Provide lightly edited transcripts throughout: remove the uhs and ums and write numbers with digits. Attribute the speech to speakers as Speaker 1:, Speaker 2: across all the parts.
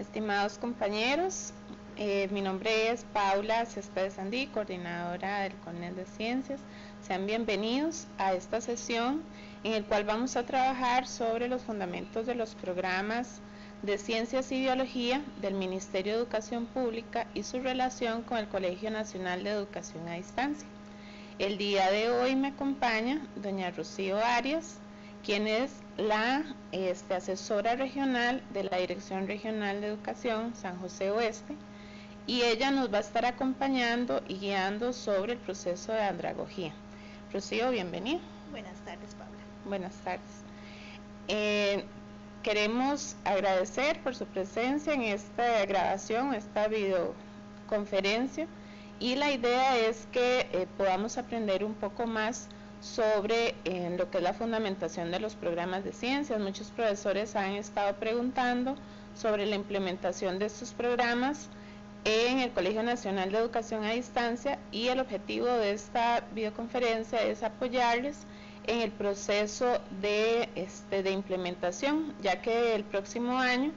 Speaker 1: Estimados compañeros, mi nombre es Paula Céspedes Sandí, coordinadora del CONES de Ciencias. Sean bienvenidos a esta sesión en la cual vamos a trabajar sobre los fundamentos de los programas de Ciencias y Biología del Ministerio de Educación Pública y su relación con el Colegio Nacional de Educación a Distancia. El día de hoy me acompaña doña Rocío Arias, quien es la asesora regional de la Dirección Regional de Educación San José Oeste, y ella nos va a estar acompañando y guiando sobre el proceso de andragogía. Rocío, bienvenida.
Speaker 2: Buenas tardes, Paula.
Speaker 1: Buenas tardes. Queremos agradecer por su presencia en esta grabación, esta videoconferencia, y la idea es que podamos aprender un poco más sobre lo que es la fundamentación de los programas de ciencias. Muchos profesores han estado preguntando sobre la implementación de estos programas en el Colegio Nacional de Educación a Distancia, y el objetivo de esta videoconferencia es apoyarles en el proceso de implementación, ya que el próximo año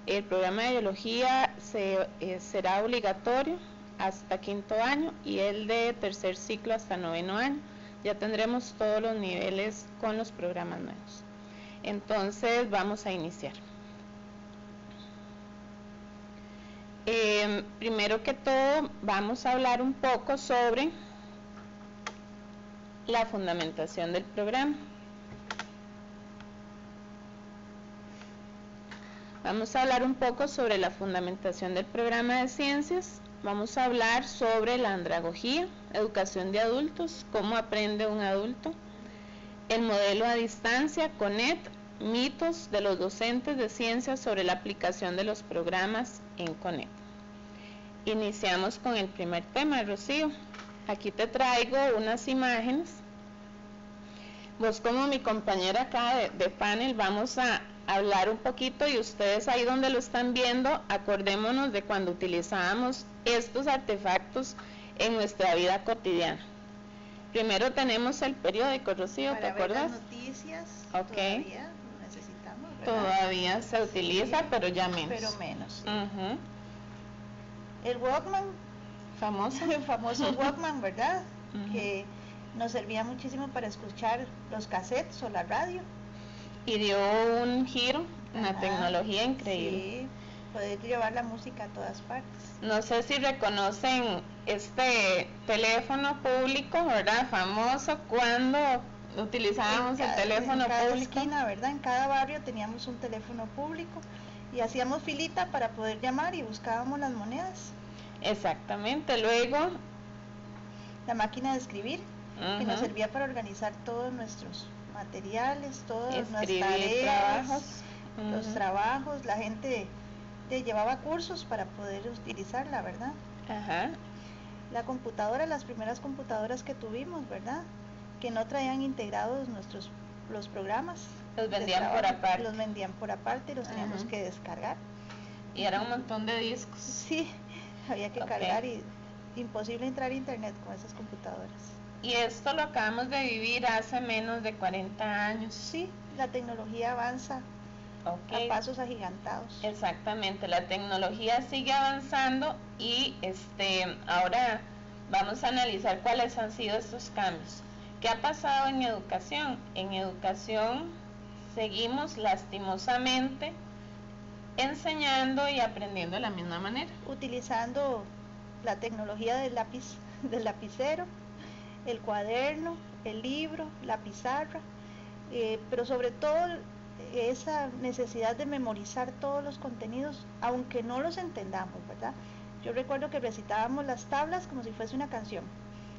Speaker 1: el programa de biología será obligatorio hasta quinto año y el de tercer ciclo hasta noveno año. Ya tendremos todos los niveles con los programas nuevos. Entonces vamos a iniciar. Primero que todo vamos a hablar un poco sobre la fundamentación del programa. Vamos a hablar un poco sobre la fundamentación del programa de ciencias. Vamos a hablar sobre la andragogía, educación de adultos, cómo aprende un adulto, el modelo a distancia, CONET, mitos de los docentes de ciencias sobre la aplicación de los programas en CONET. Iniciamos con el primer tema, Rocío. Aquí te traigo unas imágenes. Vos, como mi compañera acá de panel, vamos a hablar un poquito, y ustedes ahí donde lo están viendo, acordémonos de cuando utilizábamos estos artefactos en nuestra vida cotidiana. Primero tenemos el periódico, Rocío, ¿te acuerdas?
Speaker 2: Las noticias,
Speaker 1: okay.
Speaker 2: Todavía lo necesitamos, ¿verdad?
Speaker 1: Todavía se utiliza, sí, pero ya menos.
Speaker 2: Pero menos, sí. El Walkman,
Speaker 1: famoso.
Speaker 2: El famoso Walkman, ¿verdad? Que nos servía muchísimo para escuchar los cassettes o la radio.
Speaker 1: Y dio un giro en la tecnología increíble.
Speaker 2: Sí, poder llevar la música a todas partes.
Speaker 1: No sé si reconocen este teléfono público, ¿verdad? Famoso, cuando utilizábamos el teléfono
Speaker 2: en cada
Speaker 1: público.
Speaker 2: Esquina, ¿verdad? En cada barrio teníamos un teléfono público y hacíamos filita para poder llamar y buscábamos las monedas.
Speaker 1: Exactamente. Luego,
Speaker 2: la máquina de escribir, que nos servía para organizar todos nuestros materiales, todas nuestras tareas, los trabajos. La gente llevaba cursos para poder utilizarla, ¿verdad? La computadora, las primeras computadoras que tuvimos, ¿verdad? Que no traían integrados los programas.
Speaker 1: Los vendían por aparte.
Speaker 2: Los vendían por aparte y los teníamos que descargar.
Speaker 1: Y era un montón de discos.
Speaker 2: Sí, había que cargar, y imposible entrar a internet con esas computadoras.
Speaker 1: Y esto lo acabamos de vivir hace menos de 40 años.
Speaker 2: Sí, la tecnología avanza a pasos agigantados.
Speaker 1: Exactamente, la tecnología sigue avanzando, y ahora vamos a analizar cuáles han sido estos cambios. ¿Qué ha pasado en educación? En educación seguimos lastimosamente enseñando y aprendiendo de la misma manera.
Speaker 2: Utilizando la tecnología del lapicero, el cuaderno, el libro, la pizarra, pero sobre todo esa necesidad de memorizar todos los contenidos, aunque no los entendamos, ¿verdad? Yo recuerdo que recitábamos las tablas como si fuese una canción,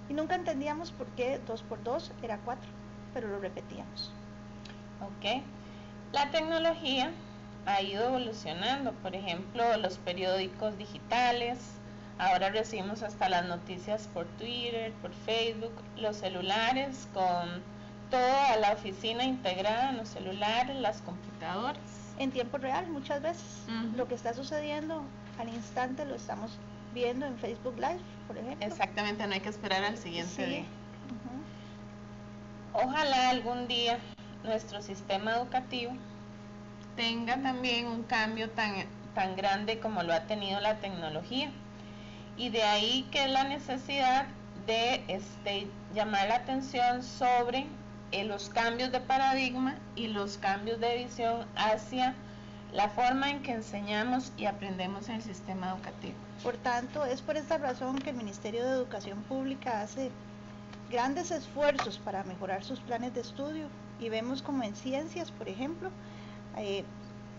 Speaker 2: y nunca entendíamos por qué 2 por 2 era 4, pero lo repetíamos.
Speaker 1: La tecnología ha ido evolucionando. Por ejemplo, los periódicos digitales. Ahora recibimos hasta las noticias por Twitter, por Facebook, los celulares, con toda la oficina integrada en los celulares, las computadoras.
Speaker 2: En tiempo real, muchas veces. Lo que está sucediendo al instante lo estamos viendo en Facebook Live, por ejemplo.
Speaker 1: Exactamente, no hay que esperar al siguiente día. Ojalá algún día nuestro sistema educativo tenga también un cambio tan tan grande como lo ha tenido la tecnología. Y de ahí que la necesidad de llamar la atención sobre los cambios de paradigma y los cambios de visión hacia la forma en que enseñamos y aprendemos en el sistema educativo.
Speaker 2: Por tanto, es por esta razón que el Ministerio de Educación Pública hace grandes esfuerzos para mejorar sus planes de estudio, y vemos como en ciencias, por ejemplo,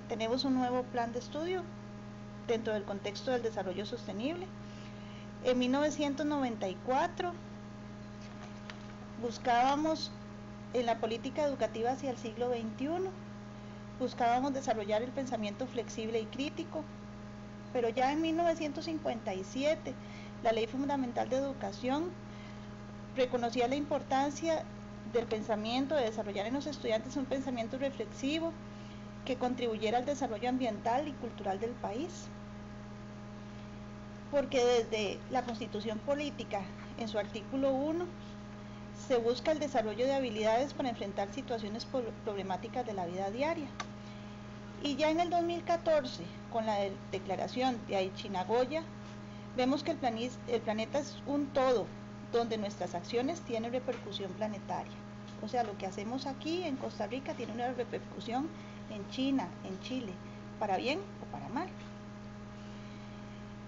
Speaker 2: tenemos un nuevo plan de estudio dentro del contexto del desarrollo sostenible. En 1994 buscábamos en la política educativa hacia el siglo XXI, buscábamos desarrollar el pensamiento flexible y crítico, pero ya en 1957 la Ley Fundamental de Educación reconocía la importancia del pensamiento, de desarrollar en los estudiantes un pensamiento reflexivo que contribuyera al desarrollo ambiental y cultural del país, porque desde la Constitución Política, en su artículo 1, se busca el desarrollo de habilidades para enfrentar situaciones problemáticas de la vida diaria. Y ya en el 2014, con la declaración de Aichi Nagoya, vemos que el planeta es un todo, donde nuestras acciones tienen repercusión planetaria. O sea, lo que hacemos aquí en Costa Rica tiene una repercusión en China, en Chile, para bien o para mal.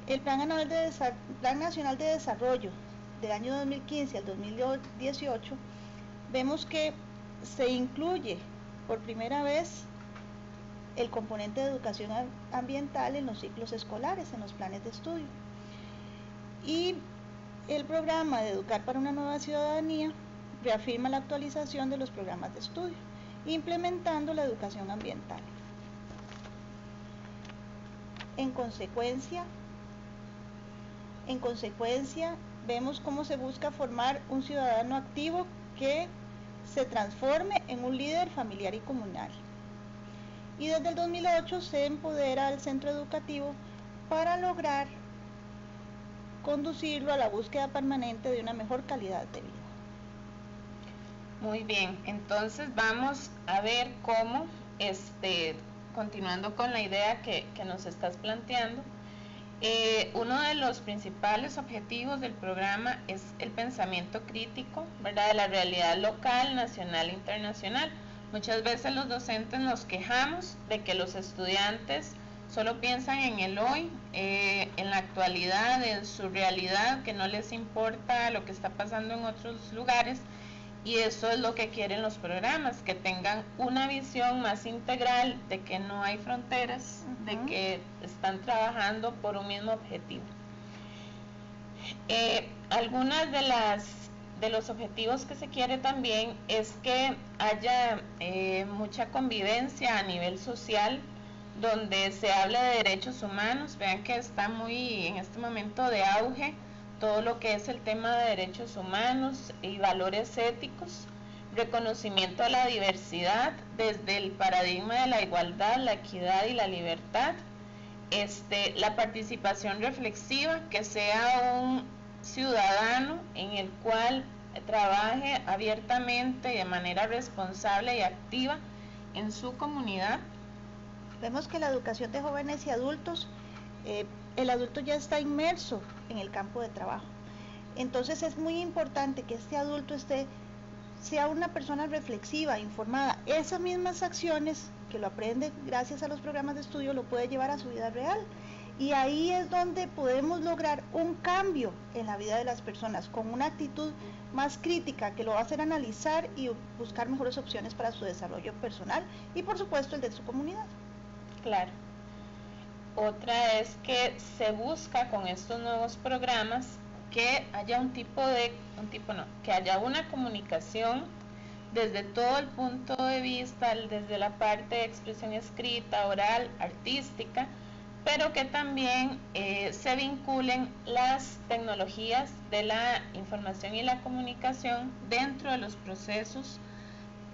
Speaker 2: El Plan Nacional de Desarrollo del año 2015 al 2018, vemos que se incluye por primera vez el componente de educación ambiental en los ciclos escolares, en los planes de estudio. Y el programa de Educar para una Nueva Ciudadanía reafirma la actualización de los programas de estudio, implementando la educación ambiental. En consecuencia, vemos cómo se busca formar un ciudadano activo que se transforme en un líder familiar y comunal. Y desde el 2008 se empodera al centro educativo para lograr conducirlo a la búsqueda permanente de una mejor calidad de vida.
Speaker 1: Muy bien, entonces vamos a ver cómo, continuando con la idea que nos estás planteando, uno de los principales objetivos del programa es el pensamiento crítico, ¿verdad?, de la realidad local, nacional e internacional. Muchas veces los docentes nos quejamos de que los estudiantes solo piensan en el hoy, en la actualidad, en su realidad, que no les importa lo que está pasando en otros lugares, y eso es lo que quieren los programas, que tengan una visión más integral de que no hay fronteras, de que están trabajando por un mismo objetivo. Algunas de los objetivos que se quiere también es que haya mucha convivencia a nivel social, donde se hable de derechos humanos. Vean que está muy en este momento de auge todo lo que es el tema de derechos humanos y valores éticos, reconocimiento a la diversidad desde el paradigma de la igualdad, la equidad y la libertad, la participación reflexiva, que sea un ciudadano en el cual trabaje abiertamente y de manera responsable y activa en su comunidad.
Speaker 2: Vemos que la educación de jóvenes y adultos, el adulto ya está inmerso en el campo de trabajo. Entonces es muy importante que este adulto sea una persona reflexiva, informada. Esas mismas acciones que lo aprende gracias a los programas de estudio lo puede llevar a su vida real. Y ahí es donde podemos lograr un cambio en la vida de las personas, con una actitud más crítica que lo va a hacer analizar y buscar mejores opciones para su desarrollo personal y por supuesto el de su comunidad.
Speaker 1: Claro. Otra es que se busca con estos nuevos programas que haya que haya una comunicación desde todo el punto de vista, desde la parte de expresión escrita, oral, artística, pero que también se vinculen las tecnologías de la información y la comunicación dentro de los procesos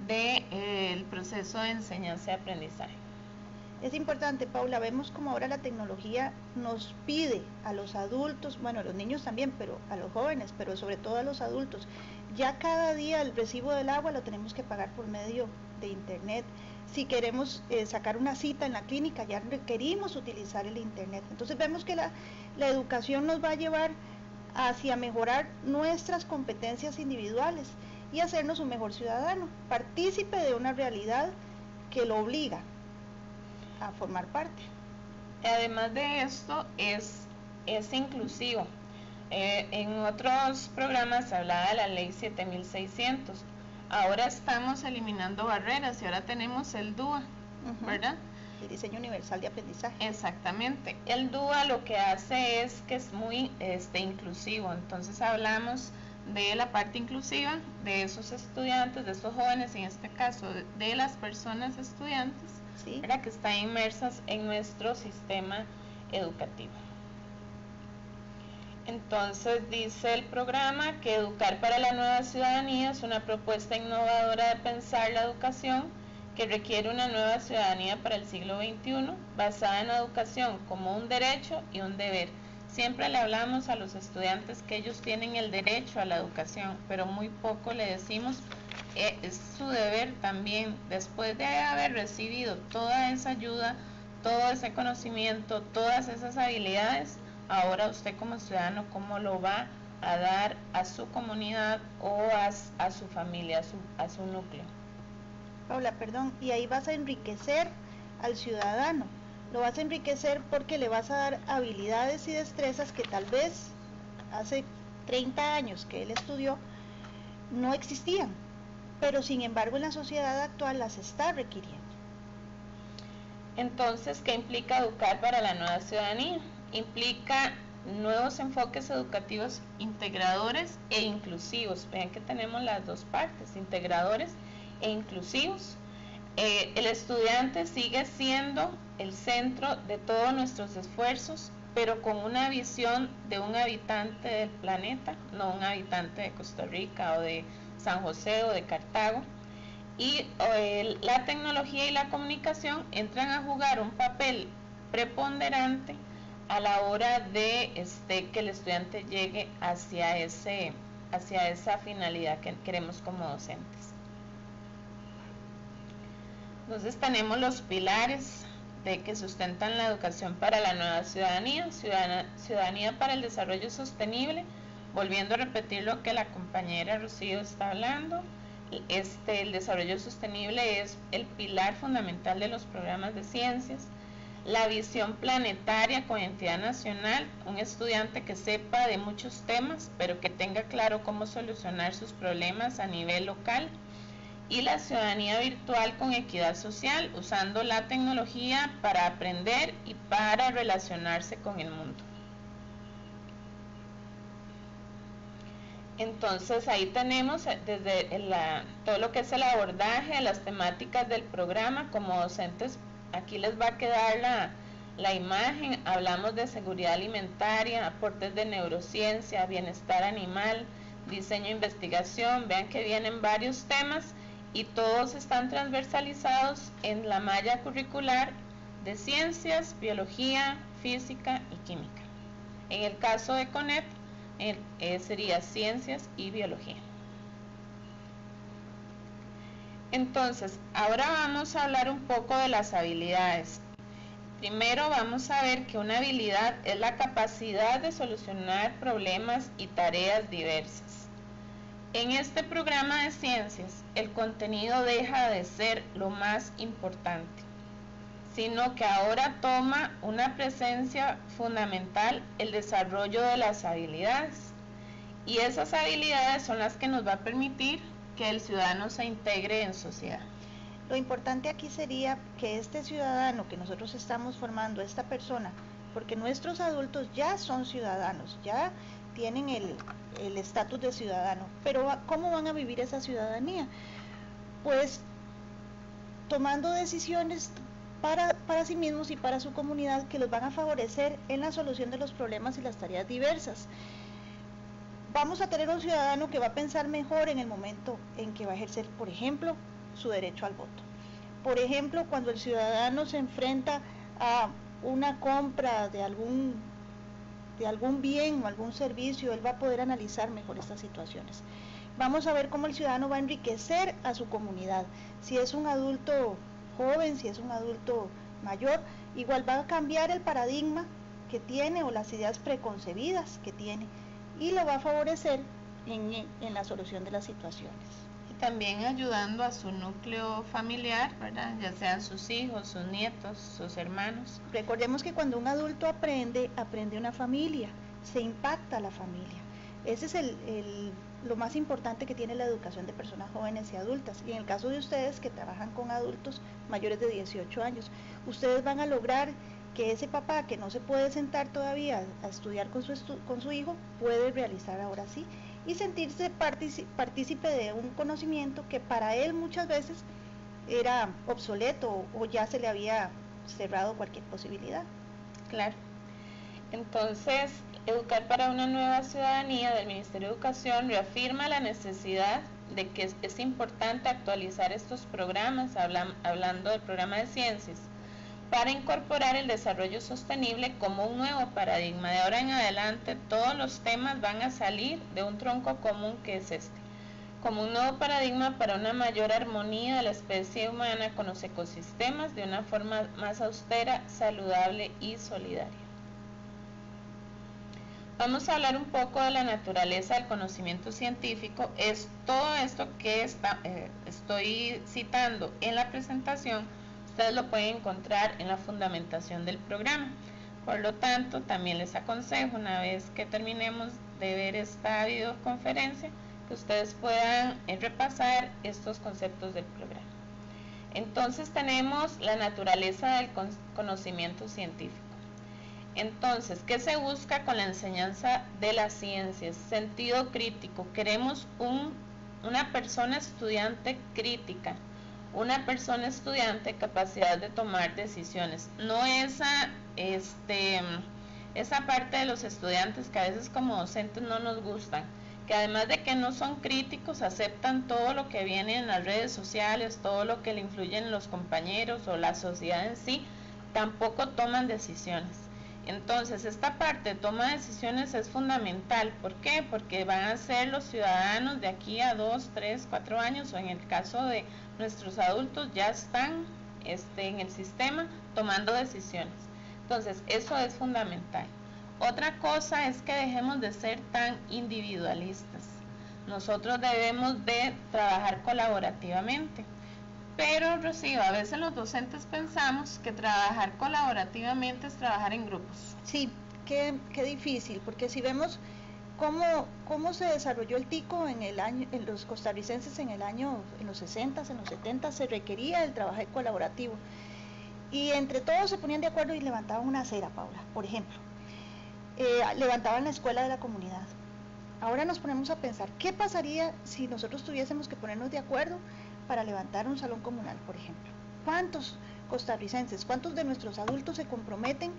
Speaker 1: del proceso de enseñanza y aprendizaje.
Speaker 2: Es importante, Paula, vemos como ahora la tecnología nos pide a los adultos, bueno, a los niños también, pero a los jóvenes, pero sobre todo a los adultos. Ya cada día el recibo del agua lo tenemos que pagar por medio de internet. Si queremos sacar una cita en la clínica, ya requerimos utilizar el internet. Entonces vemos que la educación nos va a llevar hacia mejorar nuestras competencias individuales y hacernos un mejor ciudadano, partícipe de una realidad que lo obliga a formar parte.
Speaker 1: Además de esto, es inclusivo. En otros programas se hablaba de la ley 7600. Ahora estamos eliminando barreras y ahora tenemos el DUA, ¿verdad?
Speaker 2: El diseño universal de aprendizaje.
Speaker 1: Exactamente. El DUA lo que hace es que es muy inclusivo. Entonces hablamos de la parte inclusiva de esos estudiantes, de esos jóvenes, en este caso de las personas estudiantes, ¿sí?, ¿verdad?, que están inmersas en nuestro sistema educativo. Entonces dice el programa que Educar para la Nueva Ciudadanía es una propuesta innovadora de pensar la educación que requiere una nueva ciudadanía para el siglo XXI, basada en la educación como un derecho y un deber. Siempre le hablamos a los estudiantes que ellos tienen el derecho a la educación, pero muy poco le decimos es su deber también, después de haber recibido toda esa ayuda, todo ese conocimiento, todas esas habilidades. Ahora usted como ciudadano, ¿cómo lo va a dar a su comunidad o a su familia, a su núcleo?
Speaker 2: Paula, perdón, y ahí vas a enriquecer al ciudadano, lo vas a enriquecer porque le vas a dar habilidades y destrezas que tal vez hace 30 años que él estudió no existían, pero sin embargo en la sociedad actual las está requiriendo.
Speaker 1: Entonces, ¿qué implica educar para la nueva ciudadanía? Implica nuevos enfoques educativos integradores e inclusivos. Vean que tenemos las dos partes, integradores e inclusivos. El estudiante sigue siendo el centro de todos nuestros esfuerzos, pero con una visión de un habitante del planeta, no un habitante de Costa Rica o de San José o de Cartago. Y la tecnología y la comunicación entran a jugar un papel preponderante a la hora de que el estudiante llegue hacia esa finalidad que queremos como docentes. Entonces tenemos los pilares de que sustentan la educación para la nueva ciudadanía, ciudadanía para el desarrollo sostenible, volviendo a repetir lo que la compañera Rocío está hablando. El desarrollo sostenible es el pilar fundamental de los programas de ciencias. La visión planetaria con entidad nacional, un estudiante que sepa de muchos temas, pero que tenga claro cómo solucionar sus problemas a nivel local. Y la ciudadanía virtual con equidad social, usando la tecnología para aprender y para relacionarse con el mundo. Entonces ahí tenemos desde todo lo que es el abordaje de las temáticas del programa. Como docentes, aquí les va a quedar la imagen. Hablamos de seguridad alimentaria, aportes de neurociencia, bienestar animal, diseño e investigación. Vean que vienen varios temas y todos están transversalizados en la malla curricular de ciencias, biología, física y química. En el caso de CONET sería ciencias y biología. Entonces, ahora vamos a hablar un poco de las habilidades. Primero vamos a ver que una habilidad es la capacidad de solucionar problemas y tareas diversas. En este programa de ciencias, el contenido deja de ser lo más importante, sino que ahora toma una presencia fundamental el desarrollo de las habilidades. Y esas habilidades son las que nos va a permitir que el ciudadano se integre en sociedad.
Speaker 2: Lo importante aquí sería que este ciudadano que nosotros estamos formando, esta persona, porque nuestros adultos ya son ciudadanos, ya tienen el estatus de ciudadano, pero ¿cómo van a vivir esa ciudadanía? Pues tomando decisiones para sí mismos y para su comunidad que los van a favorecer en la solución de los problemas y las tareas diversas. Vamos a tener un ciudadano que va a pensar mejor en el momento en que va a ejercer, por ejemplo, su derecho al voto. Por ejemplo, cuando el ciudadano se enfrenta a una compra de algún bien o algún servicio, él va a poder analizar mejor estas situaciones. Vamos a ver cómo el ciudadano va a enriquecer a su comunidad. Si es un adulto joven, si es un adulto mayor, igual va a cambiar el paradigma que tiene o las ideas preconcebidas que tiene y lo va a favorecer en la solución de las situaciones.
Speaker 1: Y también ayudando a su núcleo familiar, ¿verdad? Ya sean sus hijos, sus nietos, sus hermanos.
Speaker 2: Recordemos que cuando un adulto aprende una familia, se impacta la familia. Ese es lo más importante que tiene la educación de personas jóvenes y adultas. Y en el caso de ustedes que trabajan con adultos mayores de 18 años, ustedes van a lograr que ese papá que no se puede sentar todavía a estudiar con su hijo, puede realizar ahora sí y sentirse partícipe de un conocimiento que para él muchas veces era obsoleto o ya se le había cerrado cualquier posibilidad.
Speaker 1: Claro. Entonces, Educar para una Nueva Ciudadanía del Ministerio de Educación reafirma la necesidad de que es importante actualizar estos programas, hablando del programa de ciencias, para incorporar el desarrollo sostenible como un nuevo paradigma. De ahora en adelante todos los temas van a salir de un tronco común que es este, como un nuevo paradigma para una mayor armonía de la especie humana con los ecosistemas de una forma más austera, saludable y solidaria. Vamos a hablar un poco de la naturaleza del conocimiento científico. Es todo esto que estoy citando en la presentación. Ustedes lo pueden encontrar en la fundamentación del programa. Por lo tanto, también les aconsejo, una vez que terminemos de ver esta videoconferencia, que ustedes puedan repasar estos conceptos del programa. Entonces tenemos la naturaleza del conocimiento científico. Entonces, ¿qué se busca con la enseñanza de las ciencias? Sentido crítico. Queremos una persona estudiante crítica, una persona estudiante capacidad de tomar decisiones, no esa parte de los estudiantes que a veces como docentes no nos gustan, que además de que no son críticos, aceptan todo lo que viene en las redes sociales, todo lo que le influyen los compañeros o la sociedad en sí, tampoco toman decisiones. Entonces, esta parte de toma de decisiones es fundamental. ¿Por qué? Porque van a ser los ciudadanos de aquí a 2, 3, 4 años, o en el caso de nuestros adultos, ya están en el sistema tomando decisiones. Entonces, eso es fundamental. Otra cosa es que dejemos de ser tan individualistas. Nosotros debemos de trabajar colaborativamente. Pero, Rocío, a veces los docentes pensamos que trabajar colaborativamente es trabajar en grupos.
Speaker 2: Sí, qué difícil, porque si vemos cómo se desarrolló el TICO en los costarricenses en los 60, en los 70, se requería el trabajo colaborativo. Y entre todos se ponían de acuerdo y levantaban una acera, Paula, por ejemplo. Levantaban la escuela de la comunidad. Ahora nos ponemos a pensar, ¿qué pasaría si nosotros tuviésemos que ponernos de acuerdo para levantar un salón comunal, por ejemplo? ¿Cuántos costarricenses, cuántos de nuestros adultos se comprometen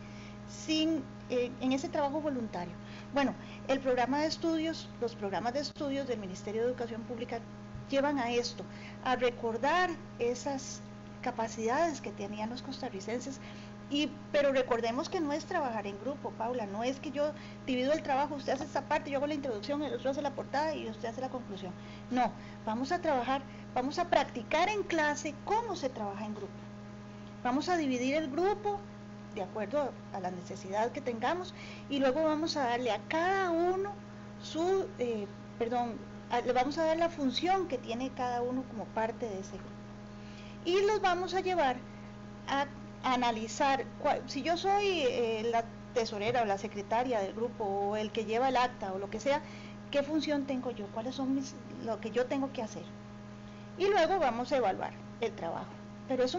Speaker 2: en ese trabajo voluntario? Bueno, el programa de estudios, los programas de estudios del Ministerio de Educación Pública llevan a esto, a recordar esas capacidades que tenían los costarricenses. Pero recordemos que no es trabajar en grupo, Paula, no es que yo divido el trabajo, usted hace esta parte, yo hago la introducción, el otro hace la portada y usted hace la conclusión. No, vamos a trabajar, vamos a practicar en clase cómo se trabaja en grupo. Vamos a dividir el grupo de acuerdo a la necesidad que tengamos y luego vamos a darle a cada uno le vamos a dar la función que tiene cada uno como parte de ese grupo. Y los vamos a llevar a analizar, si yo soy la tesorera o la secretaria del grupo o el que lleva el acta o lo que sea, ¿qué función tengo yo? ¿Cuáles son lo que yo tengo que hacer? Y luego vamos a evaluar el trabajo. Pero es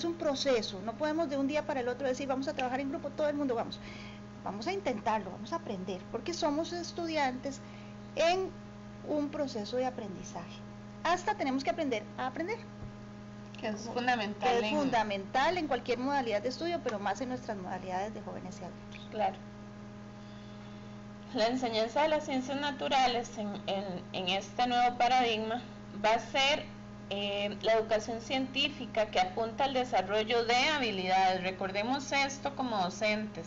Speaker 2: un proceso, no podemos de un día para el otro decir vamos a trabajar en grupo, todo el mundo vamos a intentarlo, vamos a aprender, porque somos estudiantes en un proceso de aprendizaje. Hasta tenemos que aprender a aprender.
Speaker 1: Que es fundamental.
Speaker 2: Que es fundamental en cualquier modalidad de estudio, pero más en nuestras modalidades de jóvenes y adultos.
Speaker 1: Claro. La enseñanza de las ciencias naturales en este nuevo paradigma va a ser la educación científica que apunta al desarrollo de habilidades. Recordemos esto como docentes.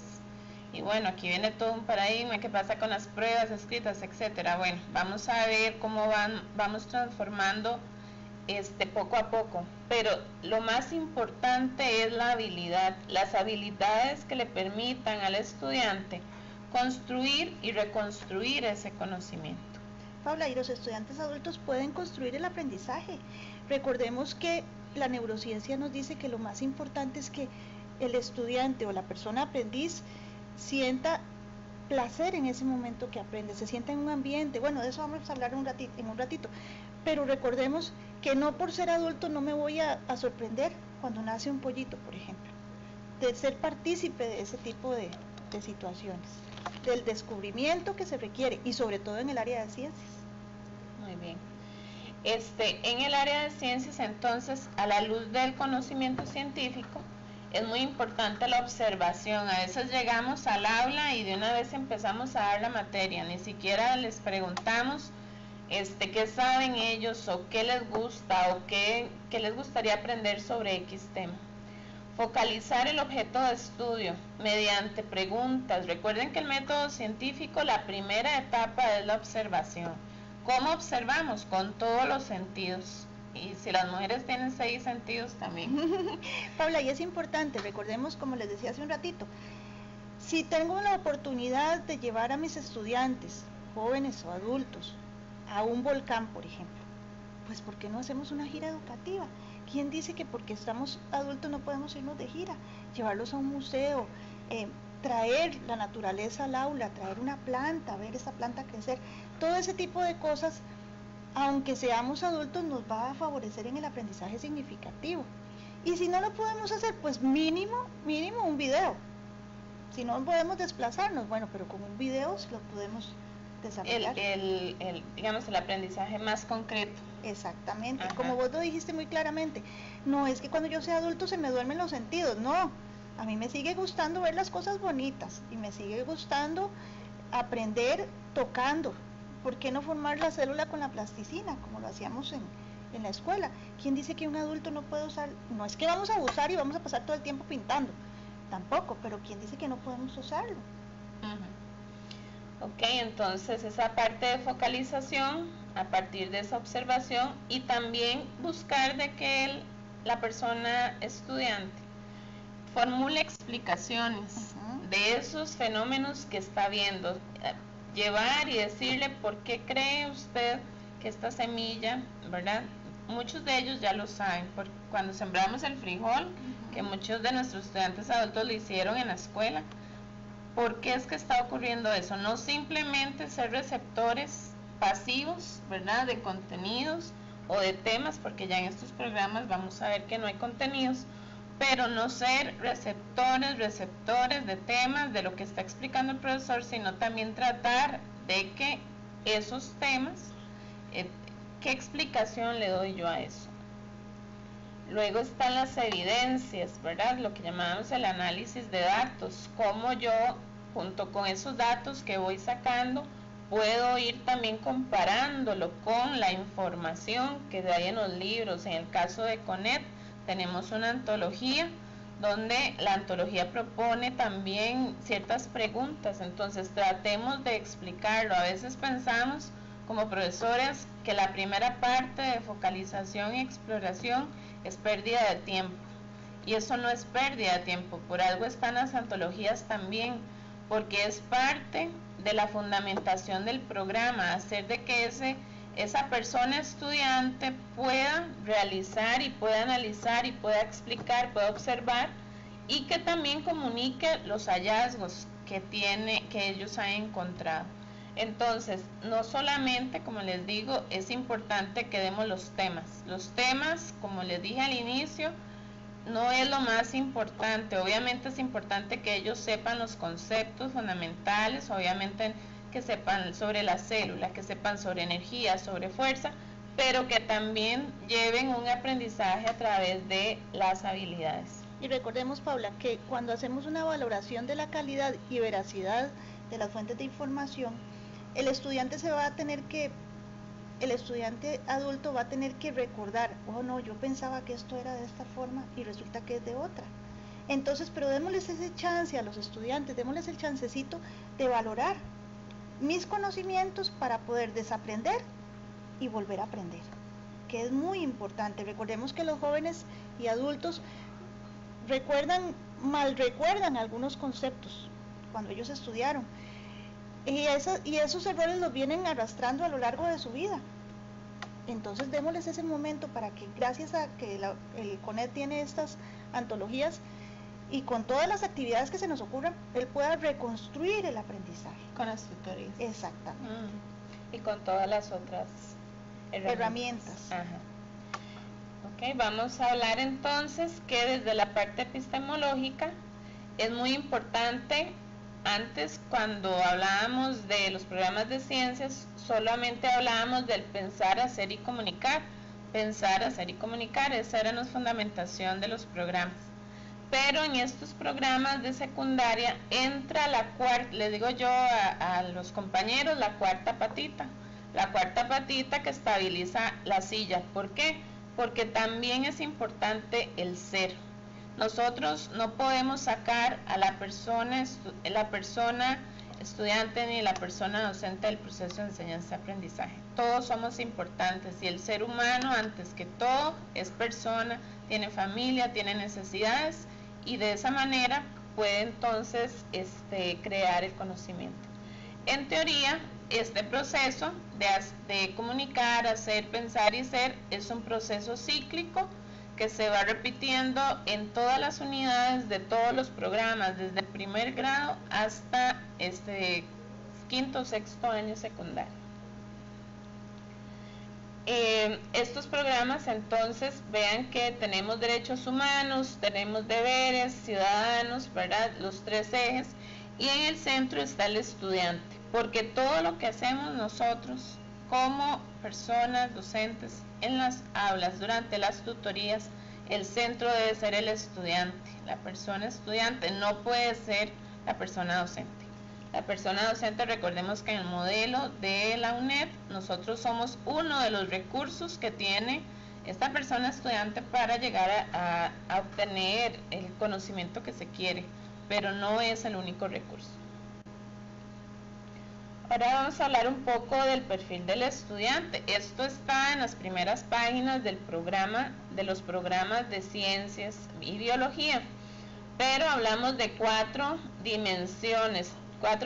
Speaker 1: Y bueno, aquí viene todo un paradigma, qué pasa con las pruebas escritas, etcétera. Bueno, vamos a ver cómo vamos transformando poco a poco, pero lo más importante es la habilidad, las habilidades que le permitan al estudiante construir y reconstruir ese conocimiento.
Speaker 2: Paula, y los estudiantes adultos pueden construir el aprendizaje. Recordemos que la neurociencia nos dice que lo más importante es que el estudiante o la persona aprendiz sienta placer en ese momento que aprende, se sienta en un ambiente. Bueno, de eso vamos a hablar en un ratito, pero recordemos que no por ser adulto no me voy a sorprender cuando nace un pollito, por ejemplo, de ser partícipe de ese tipo de situaciones, del descubrimiento que se requiere, y sobre todo en el área de ciencias.
Speaker 1: Muy bien. En el área de ciencias, entonces, a la luz del conocimiento científico, es muy importante la observación. A veces llegamos al aula y de una vez empezamos a dar la materia, ni siquiera les preguntamos qué saben ellos o qué les gusta o qué les gustaría aprender sobre X tema. Focalizar el objeto de estudio mediante preguntas. Recuerden que el método científico, la primera etapa es la observación. ¿Cómo observamos? Con todos los sentidos. Y si las mujeres tienen 6 sentidos también.
Speaker 2: Paula, y es importante, recordemos, como les decía hace un ratito, si tengo la oportunidad de llevar a mis estudiantes, jóvenes o adultos, a un volcán, por ejemplo, pues ¿por qué no hacemos una gira educativa? ¿Quién dice que porque estamos adultos no podemos irnos de gira? Llevarlos a un museo, traer la naturaleza al aula, traer una planta, ver esa planta crecer, todo ese tipo de cosas, aunque seamos adultos, nos va a favorecer en el aprendizaje significativo. Y si no lo podemos hacer, pues mínimo un video. Si no podemos desplazarnos, bueno, pero con un video lo podemos desarrollar.
Speaker 1: Digamos, el aprendizaje más concreto.
Speaker 2: Exactamente. Ajá. Como vos lo dijiste muy claramente, no es que cuando yo sea adulto se me duermen los sentidos, no. A mí me sigue gustando ver las cosas bonitas y me sigue gustando aprender tocando. ¿Por qué no formar la célula con la plasticina, como lo hacíamos en la escuela? ¿Quién dice que un adulto no puede usar? No es que vamos a usar y vamos a pasar todo el tiempo pintando, tampoco, pero ¿quién dice que no podemos usarlo?
Speaker 1: Ok, entonces esa parte de focalización a partir de esa observación, y también buscar de que la persona estudiante formule explicaciones de esos fenómenos que está viendo, llevar y decirle por qué cree usted que esta semilla, ¿verdad? Muchos de ellos ya lo saben, porque cuando sembramos el frijol, que muchos de nuestros estudiantes adultos lo hicieron en la escuela, ¿por qué es que está ocurriendo eso? No simplemente ser receptores pasivos, ¿verdad?, de contenidos o de temas, porque ya en estos programas vamos a ver que no hay contenidos, pero no ser receptores de temas, de lo que está explicando el profesor, sino también tratar de que esos temas, ¿qué explicación le doy yo a eso? Luego están las evidencias, ¿verdad? Lo que llamamos el análisis de datos, cómo yo, junto con esos datos que voy sacando, puedo ir también comparándolo con la información que hay en los libros. En el caso de CONET, tenemos una antología donde la antología propone también ciertas preguntas, entonces tratemos de explicarlo. A veces pensamos como profesores que la primera parte de focalización y exploración es pérdida de tiempo, y eso no es pérdida de tiempo, por algo están las antologías también, porque es parte de la fundamentación del programa, hacer de que esa persona estudiante pueda realizar y pueda analizar y pueda explicar, pueda observar, y que también comunique los hallazgos que ellos han encontrado. Entonces, no solamente, como les digo, es importante que demos los temas, como les dije al inicio, no es lo más importante. Obviamente es importante que ellos sepan los conceptos fundamentales, obviamente que sepan sobre la célula, que sepan sobre energía, sobre fuerza, pero que también lleven un aprendizaje a través de las habilidades.
Speaker 2: Y recordemos, Paula, que cuando hacemos una valoración de la calidad y veracidad de las fuentes de información, el estudiante adulto va a tener que recordar, oh no, yo pensaba que esto era de esta forma y resulta que es de otra. Entonces, pero démosles ese chance a los estudiantes, démosles el chancecito de valorar mis conocimientos para poder desaprender y volver a aprender, que es muy importante. Recordemos que los jóvenes y adultos mal recuerdan algunos conceptos cuando ellos estudiaron, y esos errores los vienen arrastrando a lo largo de su vida. Entonces démosles ese momento para que, gracias a que el CONED tiene estas antologías, y con todas las actividades que se nos ocurran, él pueda reconstruir el aprendizaje.
Speaker 1: Con las tutorías.
Speaker 2: Exactamente.
Speaker 1: Y con todas las otras herramientas.
Speaker 2: Ajá.
Speaker 1: Ok, vamos a hablar entonces que desde la parte epistemológica es muy importante. Antes, cuando hablábamos de los programas de ciencias, solamente hablábamos del pensar, hacer y comunicar. Pensar, hacer y comunicar, esa era la fundamentación de los programas. Pero en estos programas de secundaria entra la cuarta, les digo yo a los compañeros, la cuarta patita. La cuarta patita que estabiliza la silla. ¿Por qué? Porque también es importante el ser. Nosotros no podemos sacar a la persona estudiante ni la persona docente del proceso de enseñanza-aprendizaje. Todos somos importantes y el ser humano, antes que todo, es persona, tiene familia, tiene necesidades, y de esa manera puede entonces crear el conocimiento. En teoría, este proceso de comunicar, hacer, pensar y ser es un proceso cíclico que se va repitiendo en todas las unidades de todos los programas, desde el primer grado hasta quinto o sexto año secundario. Estos programas entonces, vean que tenemos derechos humanos, tenemos deberes ciudadanos, ¿verdad? Los tres ejes, y en el centro está el estudiante, porque todo lo que hacemos nosotros como personas docentes en las aulas, durante las tutorías, el centro debe ser el estudiante. La persona estudiante no puede ser la persona docente. La persona docente, recordemos que en el modelo de la UNED, nosotros somos uno de los recursos que tiene esta persona estudiante para llegar a obtener el conocimiento que se quiere, pero no es el único recurso. Ahora vamos a hablar un poco del perfil del estudiante. Esto está en las primeras páginas del programa, de los programas de ciencias y biología, pero hablamos de cuatro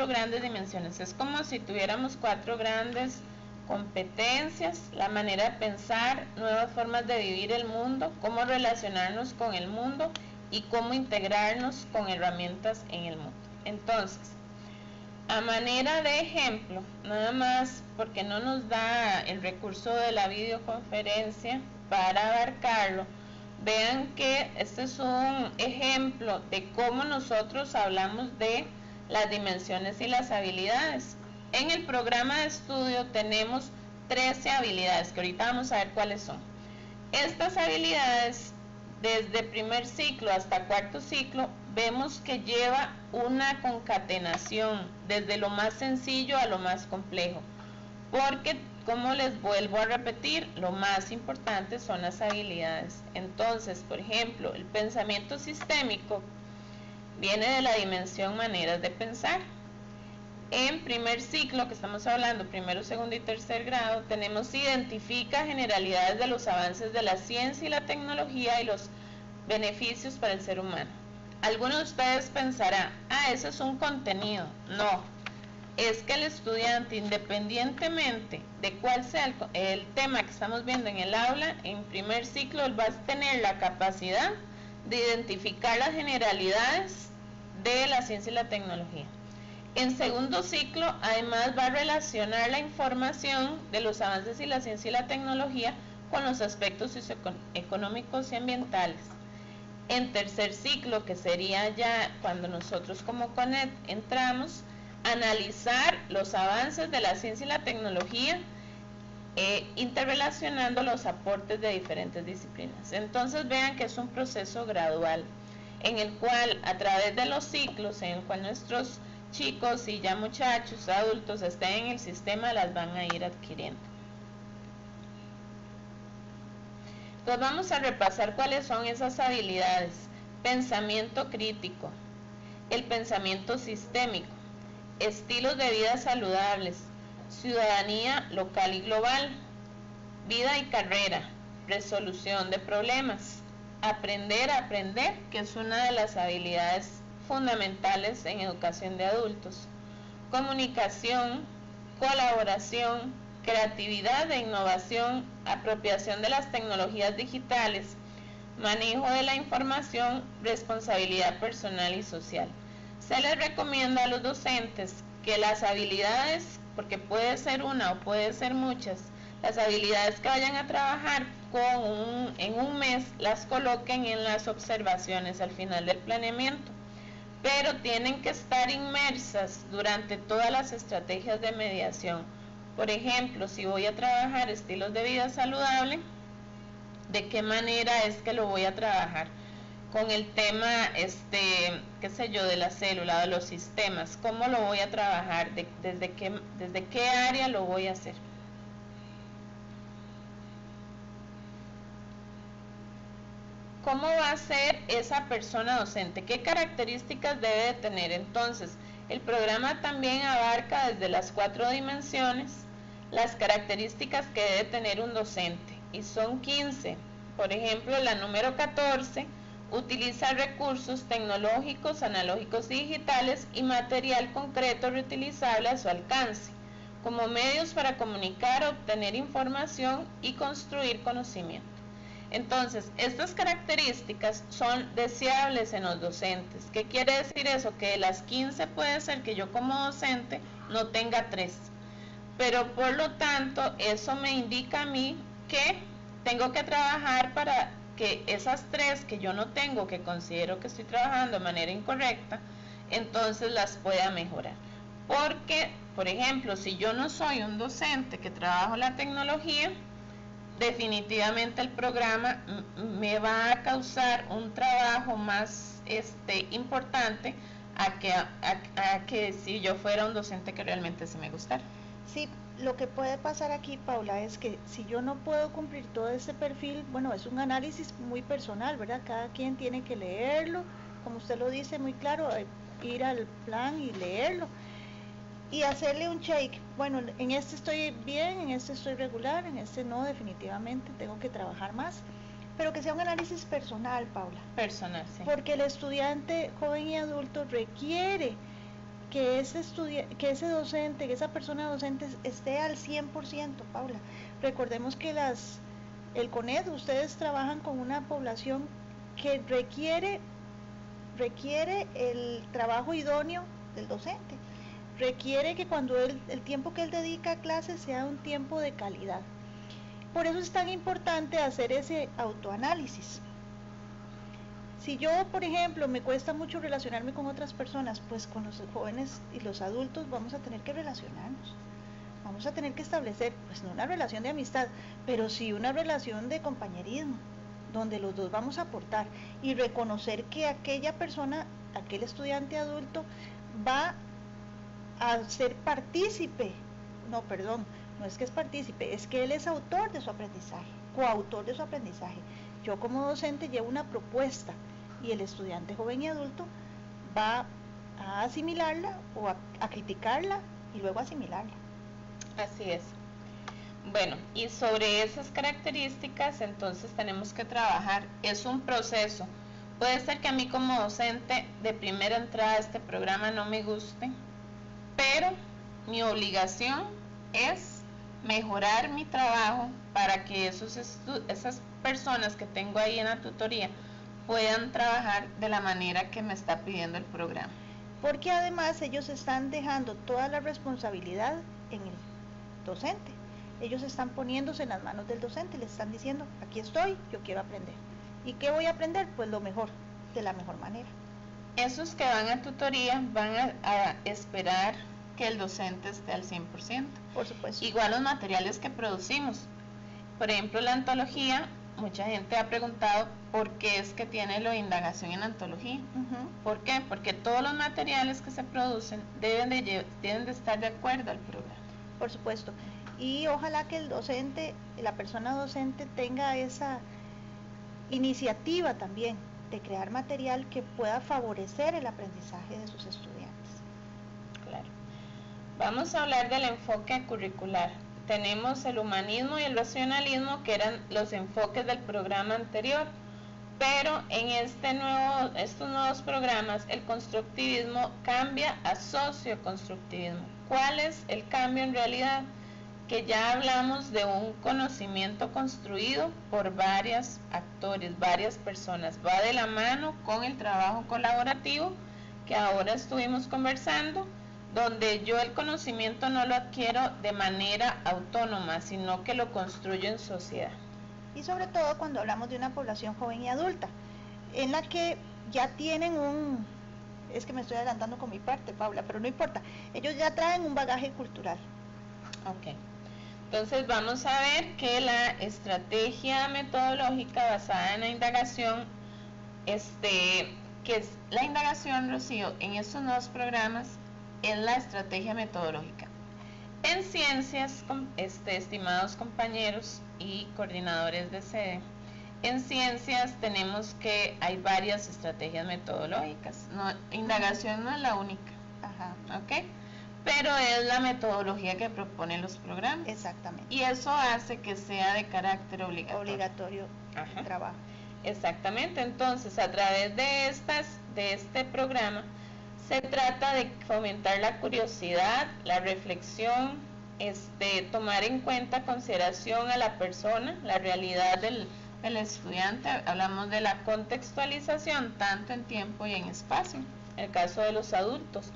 Speaker 1: grandes dimensiones. Es como si tuviéramos cuatro grandes competencias: la manera de pensar, nuevas formas de vivir el mundo, cómo relacionarnos con el mundo y cómo integrarnos con herramientas en el mundo. Entonces, a manera de ejemplo, nada más porque no nos da el recurso de la videoconferencia para abarcarlo, vean que este es un ejemplo de cómo nosotros hablamos de las dimensiones y las habilidades. En el programa de estudio tenemos 13 habilidades, que ahorita vamos a ver cuáles son. Estas habilidades, desde primer ciclo hasta cuarto ciclo, vemos que lleva una concatenación, desde lo más sencillo a lo más complejo, porque, como les vuelvo a repetir, lo más importante son las habilidades. Entonces, por ejemplo, el pensamiento sistémico viene de la dimensión maneras de pensar. En primer ciclo, que estamos hablando, primero, segundo y tercer grado, tenemos identifica generalidades de los avances de la ciencia y la tecnología y los beneficios para el ser humano. Algunos de ustedes pensarán, eso es un contenido. No, es que el estudiante, independientemente de cuál sea el tema que estamos viendo en el aula, en primer ciclo él va a tener la capacidad de identificar las generalidades de la ciencia y la tecnología. En segundo ciclo, además, va a relacionar la información de los avances y la ciencia y la tecnología con los aspectos socioeconómicos y ambientales. En tercer ciclo, que sería ya cuando nosotros como CONED entramos, analizar los avances de la ciencia y la tecnología, interrelacionando los aportes de diferentes disciplinas. Entonces vean que es un proceso gradual, en el cual, a través de los ciclos, en el cual nuestros chicos y ya muchachos, adultos, estén en el sistema, las van a ir adquiriendo. Entonces vamos a repasar cuáles son esas habilidades: pensamiento crítico, el pensamiento sistémico, estilos de vida saludables, ciudadanía local y global, vida y carrera, resolución de problemas, aprender a aprender, que es una de las habilidades fundamentales en educación de adultos, comunicación, colaboración, creatividad e innovación, apropiación de las tecnologías digitales, manejo de la información, responsabilidad personal y social. Se les recomienda a los docentes que las habilidades, porque puede ser una o puede ser muchas, las habilidades que vayan a trabajar en un mes las coloquen en las observaciones al final del planeamiento, pero tienen que estar inmersas durante todas las estrategias de mediación. Por ejemplo, si voy a trabajar estilos de vida saludable, ¿de qué manera es que lo voy a trabajar? Con el tema, qué sé yo, de la célula, de los sistemas, ¿cómo lo voy a trabajar? ¿Desde qué área lo voy a hacer? ¿Cómo va a ser esa persona docente? ¿Qué características debe de tener? Entonces, el programa también abarca desde las 4 dimensiones las características que debe tener un docente, y son 15. Por ejemplo, la número 14, utiliza recursos tecnológicos, analógicos y digitales y material concreto reutilizable a su alcance, como medios para comunicar, obtener información y construir conocimiento. Entonces, estas características son deseables en los docentes. ¿Qué quiere decir eso? Que de las 15 puede ser que yo como docente no tenga 3. Pero por lo tanto, eso me indica a mí que tengo que trabajar para que esas 3 que yo no tengo, que considero que estoy trabajando de manera incorrecta, entonces las pueda mejorar. Porque, por ejemplo, si yo no soy un docente que trabajo la tecnología, definitivamente el programa me va a causar un trabajo más importante a que si yo fuera un docente que realmente se me gustara.
Speaker 2: Sí, lo que puede pasar aquí, Paula, es que si yo no puedo cumplir todo ese perfil, bueno, es un análisis muy personal, ¿verdad? Cada quien tiene que leerlo, como usted lo dice muy claro, ir al plan y leerlo y hacerle un check. Bueno, en este estoy bien, en este estoy regular, en este no, definitivamente tengo que trabajar más, pero que sea un análisis personal, Paula.
Speaker 1: Personal, sí.
Speaker 2: Porque el estudiante joven y adulto requiere que ese docente, que esa persona docente esté al 100%, Paula. Recordemos que el CONED, ustedes trabajan con una población que requiere el trabajo idóneo del docente. Requiere que cuando el tiempo que él dedica a clases sea un tiempo de calidad. Por eso es tan importante hacer ese autoanálisis. Si yo, por ejemplo, me cuesta mucho relacionarme con otras personas, pues con los jóvenes y los adultos vamos a tener que relacionarnos. Vamos a tener que establecer, pues no una relación de amistad, pero sí una relación de compañerismo, donde los dos vamos a aportar y reconocer que aquella persona, aquel estudiante adulto, va a ser partícipe, no es que es partícipe, es que él es autor de su aprendizaje, coautor de su aprendizaje. Yo como docente llevo una propuesta y el estudiante joven y adulto va a asimilarla o a criticarla y luego asimilarla.
Speaker 1: Así es. Bueno, y sobre esas características entonces tenemos que trabajar, es un proceso. Puede ser que a mí como docente de primera entrada a este programa no me guste, pero mi obligación es mejorar mi trabajo para que esas personas que tengo ahí en la tutoría puedan trabajar de la manera que me está pidiendo el programa.
Speaker 2: Porque además ellos están dejando toda la responsabilidad en el docente. Ellos están poniéndose en las manos del docente, le están diciendo, aquí estoy, yo quiero aprender. ¿Y qué voy a aprender? Pues lo mejor, de la mejor manera.
Speaker 1: Esos que van a tutoría van a esperar que el docente esté al 100%.
Speaker 2: Por supuesto.
Speaker 1: Igual los materiales que producimos. Por ejemplo, la antología, mucha gente ha preguntado por qué es que tiene lo de indagación en antología. ¿Por qué? Porque todos los materiales que se producen deben de estar de acuerdo al programa.
Speaker 2: Por supuesto. Y ojalá que el docente, la persona docente tenga esa iniciativa también de crear material que pueda favorecer el aprendizaje de sus estudiantes.
Speaker 1: Claro. Vamos a hablar del enfoque curricular. tenemos el humanismo y el racionalismo, que eran los enfoques del programa anterior, pero en estos nuevos programas el constructivismo cambia a socioconstructivismo. ¿Cuál es el cambio en realidad? Que ya hablamos de un conocimiento construido por varios actores, varias personas. Va de la mano con el trabajo colaborativo que ahora estuvimos conversando, donde yo el conocimiento no lo adquiero de manera autónoma, sino que lo construyo en sociedad.
Speaker 2: Y sobre todo cuando hablamos de una población joven y adulta, en la que ya tienen es que me estoy adelantando con mi parte, Paula, pero no importa, ellos ya traen un bagaje cultural.
Speaker 1: Ok. Entonces vamos a ver que la estrategia metodológica basada en la indagación, que es la indagación, Rocío, en estos nuevos programas, es la estrategia metodológica. En ciencias, estimados compañeros y coordinadores de sede, en ciencias tenemos que hay varias estrategias metodológicas. Indagación no es la única.
Speaker 2: Ajá.
Speaker 1: ¿Ok? Pero es la metodología que proponen los programas.
Speaker 2: Exactamente.
Speaker 1: Y eso hace que sea de carácter obligatorio.
Speaker 2: Obligatorio el trabajo.
Speaker 1: Exactamente. Entonces, a través de este programa, se trata de fomentar la curiosidad, la reflexión, tomar en cuenta, consideración a la persona, la realidad del estudiante. Hablamos de la contextualización, tanto en tiempo y en espacio. En el caso de los adultos,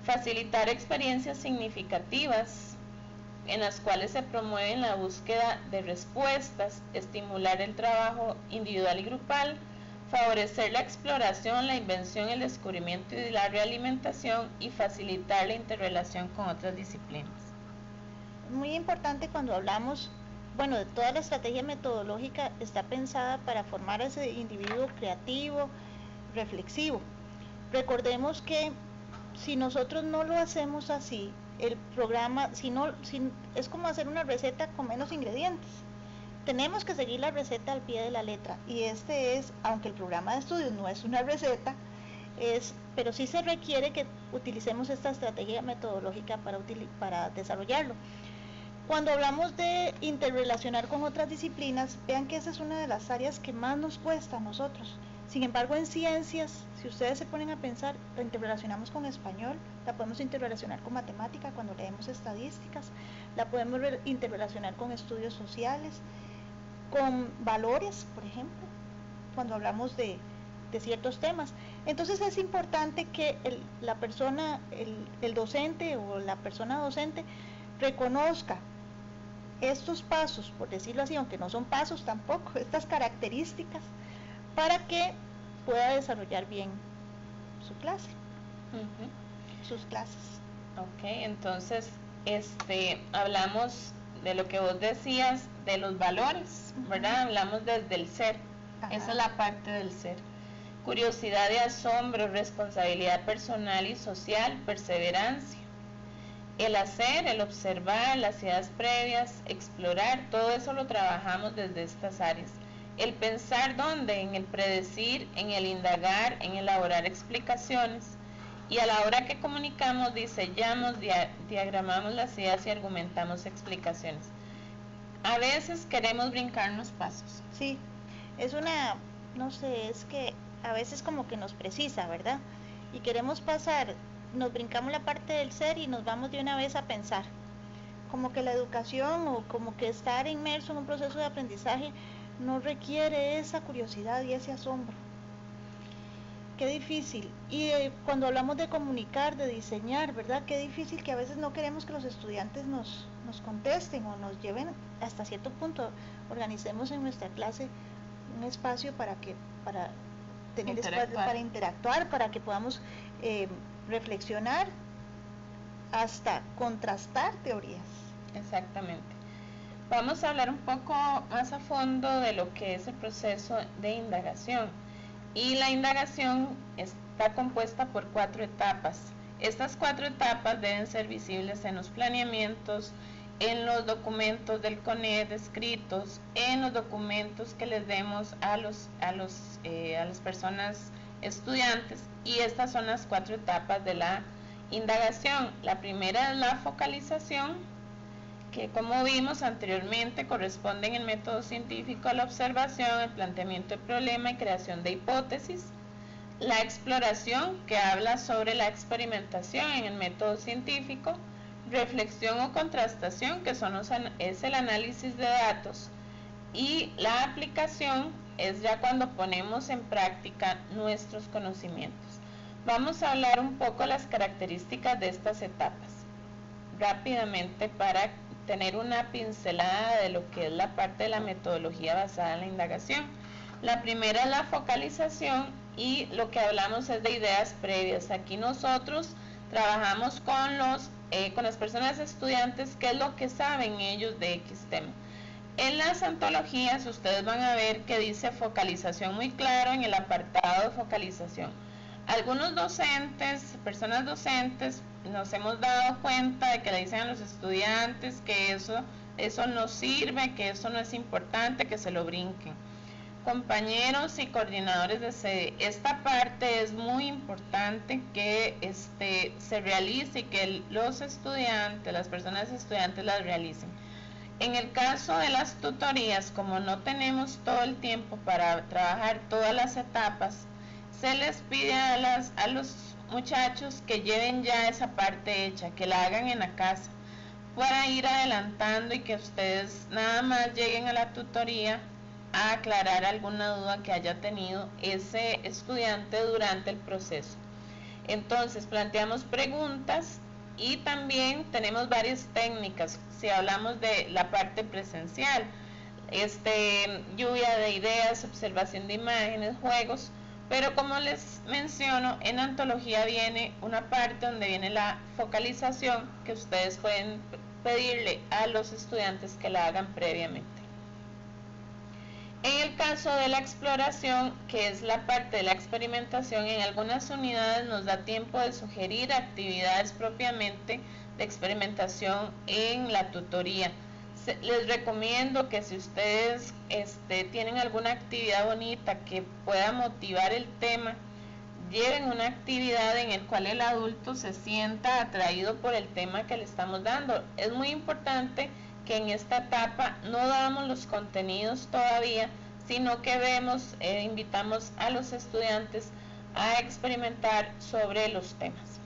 Speaker 1: facilitar experiencias significativas en las cuales se promueve la búsqueda de respuestas, estimular el trabajo individual y grupal, favorecer la exploración, la invención, el descubrimiento y la realimentación, y facilitar la interrelación con otras disciplinas.
Speaker 2: Muy importante cuando hablamos, bueno, de toda la estrategia metodológica está pensada para formar a ese individuo creativo, reflexivo. Recordemos que si nosotros no lo hacemos así, el programa, es como hacer una receta con menos ingredientes. Tenemos que seguir la receta al pie de la letra, y aunque el programa de estudios no es una receta, pero sí se requiere que utilicemos esta estrategia metodológica para desarrollarlo. Cuando hablamos de interrelacionar con otras disciplinas, vean que esa es una de las áreas que más nos cuesta a nosotros. Sin embargo, en ciencias, si ustedes se ponen a pensar, la interrelacionamos con español, la podemos interrelacionar con matemática cuando leemos estadísticas, la podemos interrelacionar con estudios sociales, con valores, por ejemplo, cuando hablamos de ciertos temas. Entonces es importante que la persona, el docente o la persona docente reconozca estos pasos, por decirlo así, aunque no son pasos tampoco, estas características, para que pueda desarrollar bien su clase, sus clases.
Speaker 1: Ok, entonces hablamos de lo que vos decías, de los valores, ¿verdad? Hablamos desde el ser. Ajá. Esa es la parte del ser. Curiosidad y asombro, responsabilidad personal y social, perseverancia. El hacer, el observar, las ideas previas, explorar, todo eso lo trabajamos desde estas áreas. El pensar, ¿dónde? En el predecir, en el indagar, en elaborar explicaciones. Y a la hora que comunicamos, diseñamos, diagramamos las ideas y argumentamos explicaciones. A veces queremos brincarnos pasos.
Speaker 2: Sí, es que a veces como que nos precisa, ¿verdad? Y queremos nos brincamos la parte del ser y nos vamos de una vez a pensar. Como que la educación o como que estar inmerso en un proceso de aprendizaje no requiere esa curiosidad y ese asombro. Qué difícil. Y cuando hablamos de comunicar, de diseñar, ¿verdad? Qué difícil que a veces no queremos que los estudiantes nos contesten o nos lleven hasta cierto punto. Organicemos en nuestra clase un espacio para tener espacio para interactuar, para que podamos reflexionar, hasta contrastar teorías.
Speaker 1: Exactamente. Vamos a hablar un poco más a fondo de lo que es el proceso de indagación. Y la indagación está compuesta por 4 etapas. Estas 4 etapas deben ser visibles en los planeamientos, en los documentos del CONED escritos, en los documentos que les demos a las personas estudiantes. Y estas son las 4 etapas de la indagación. La primera es la focalización, que como vimos anteriormente corresponden en el método científico a la observación, el planteamiento de problema y creación de hipótesis. La exploración, que habla sobre la experimentación en el método científico. Reflexión o contrastación, que es el análisis de datos. Y la aplicación es ya cuando ponemos en práctica nuestros conocimientos. Vamos a hablar un poco las características de estas etapas rápidamente para tener una pincelada de lo que es la parte de la metodología basada en la indagación. La primera es la focalización y lo que hablamos es de ideas previas. Aquí nosotros trabajamos con las personas estudiantes, qué es lo que saben ellos de X tema. En las antologías ustedes van a ver que dice focalización muy claro en el apartado de focalización. Algunos docentes, personas docentes, nos hemos dado cuenta de que le dicen a los estudiantes que eso no sirve, que eso no es importante, que se lo brinquen. Compañeros y coordinadores de sede, esta parte es muy importante que se realice y que los estudiantes, las personas estudiantes las realicen. En el caso de las tutorías, como no tenemos todo el tiempo para trabajar todas las etapas, se les pide a los muchachos que lleven ya esa parte hecha, que la hagan en la casa, para ir adelantando y que ustedes nada más lleguen a la tutoría a aclarar alguna duda que haya tenido ese estudiante durante el proceso. Entonces planteamos preguntas y también tenemos varias técnicas. Si hablamos de la parte presencial, lluvia de ideas, observación de imágenes, juegos, pero como les menciono, en antología viene una parte donde viene la focalización, que ustedes pueden pedirle a los estudiantes que la hagan previamente. En el caso de la exploración, que es la parte de la experimentación, en algunas unidades nos da tiempo de sugerir actividades propiamente de experimentación en la tutoría. Les recomiendo que si ustedes tienen alguna actividad bonita que pueda motivar el tema, lleven una actividad en el cual el adulto se sienta atraído por el tema que le estamos dando. Es muy importante que en esta etapa no damos los contenidos todavía, sino que invitamos a los estudiantes a experimentar sobre los temas.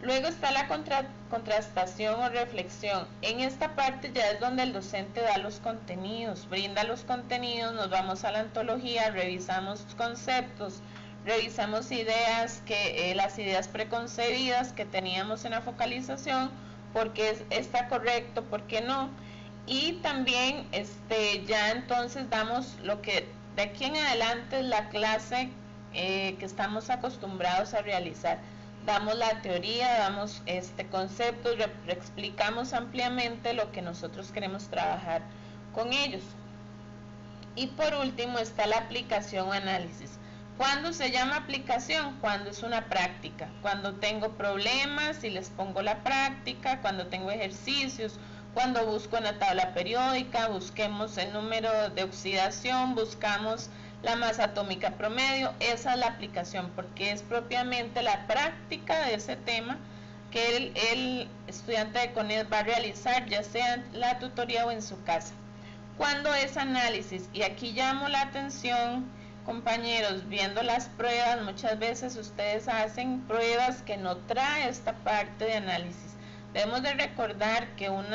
Speaker 1: Luego está la contrastación o reflexión. En esta parte ya es donde el docente da los contenidos, brinda los contenidos, nos vamos a la antología, revisamos conceptos, revisamos las ideas preconcebidas que teníamos en la focalización, por qué está correcto, por qué no, y también ya entonces damos lo que de aquí en adelante es la clase que estamos acostumbrados a realizar. Damos la teoría, damos conceptos, explicamos ampliamente lo que nosotros queremos trabajar con ellos. Y por último está la aplicación o análisis. ¿Cuándo se llama aplicación? Cuando es una práctica, cuando tengo problemas y les pongo la práctica, cuando tengo ejercicios, cuando busco en la tabla periódica, busquemos el número de oxidación, buscamos la masa atómica promedio. Esa es la aplicación, porque es propiamente la práctica de ese tema que el estudiante de CONED va a realizar, ya sea en la tutoría o en su casa. Cuando es análisis, y aquí llamo la atención, compañeros, viendo las pruebas, muchas veces ustedes hacen pruebas que no trae esta parte de análisis. Debemos de recordar que uno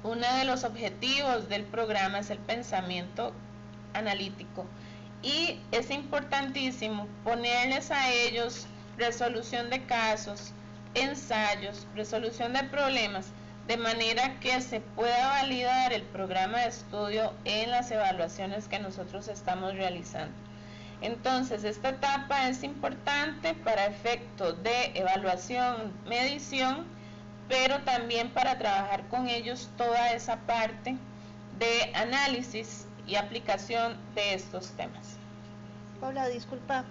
Speaker 1: de los objetivos del programa es el pensamiento analítico, y es importantísimo ponerles a ellos resolución de casos, ensayos, resolución de problemas, de manera que se pueda validar el programa de estudio en las evaluaciones que nosotros estamos realizando. Entonces, esta etapa es importante para efectos de evaluación, medición, pero también para trabajar con ellos toda esa parte de análisis y aplicación de estos temas.
Speaker 2: Paula, disculpa,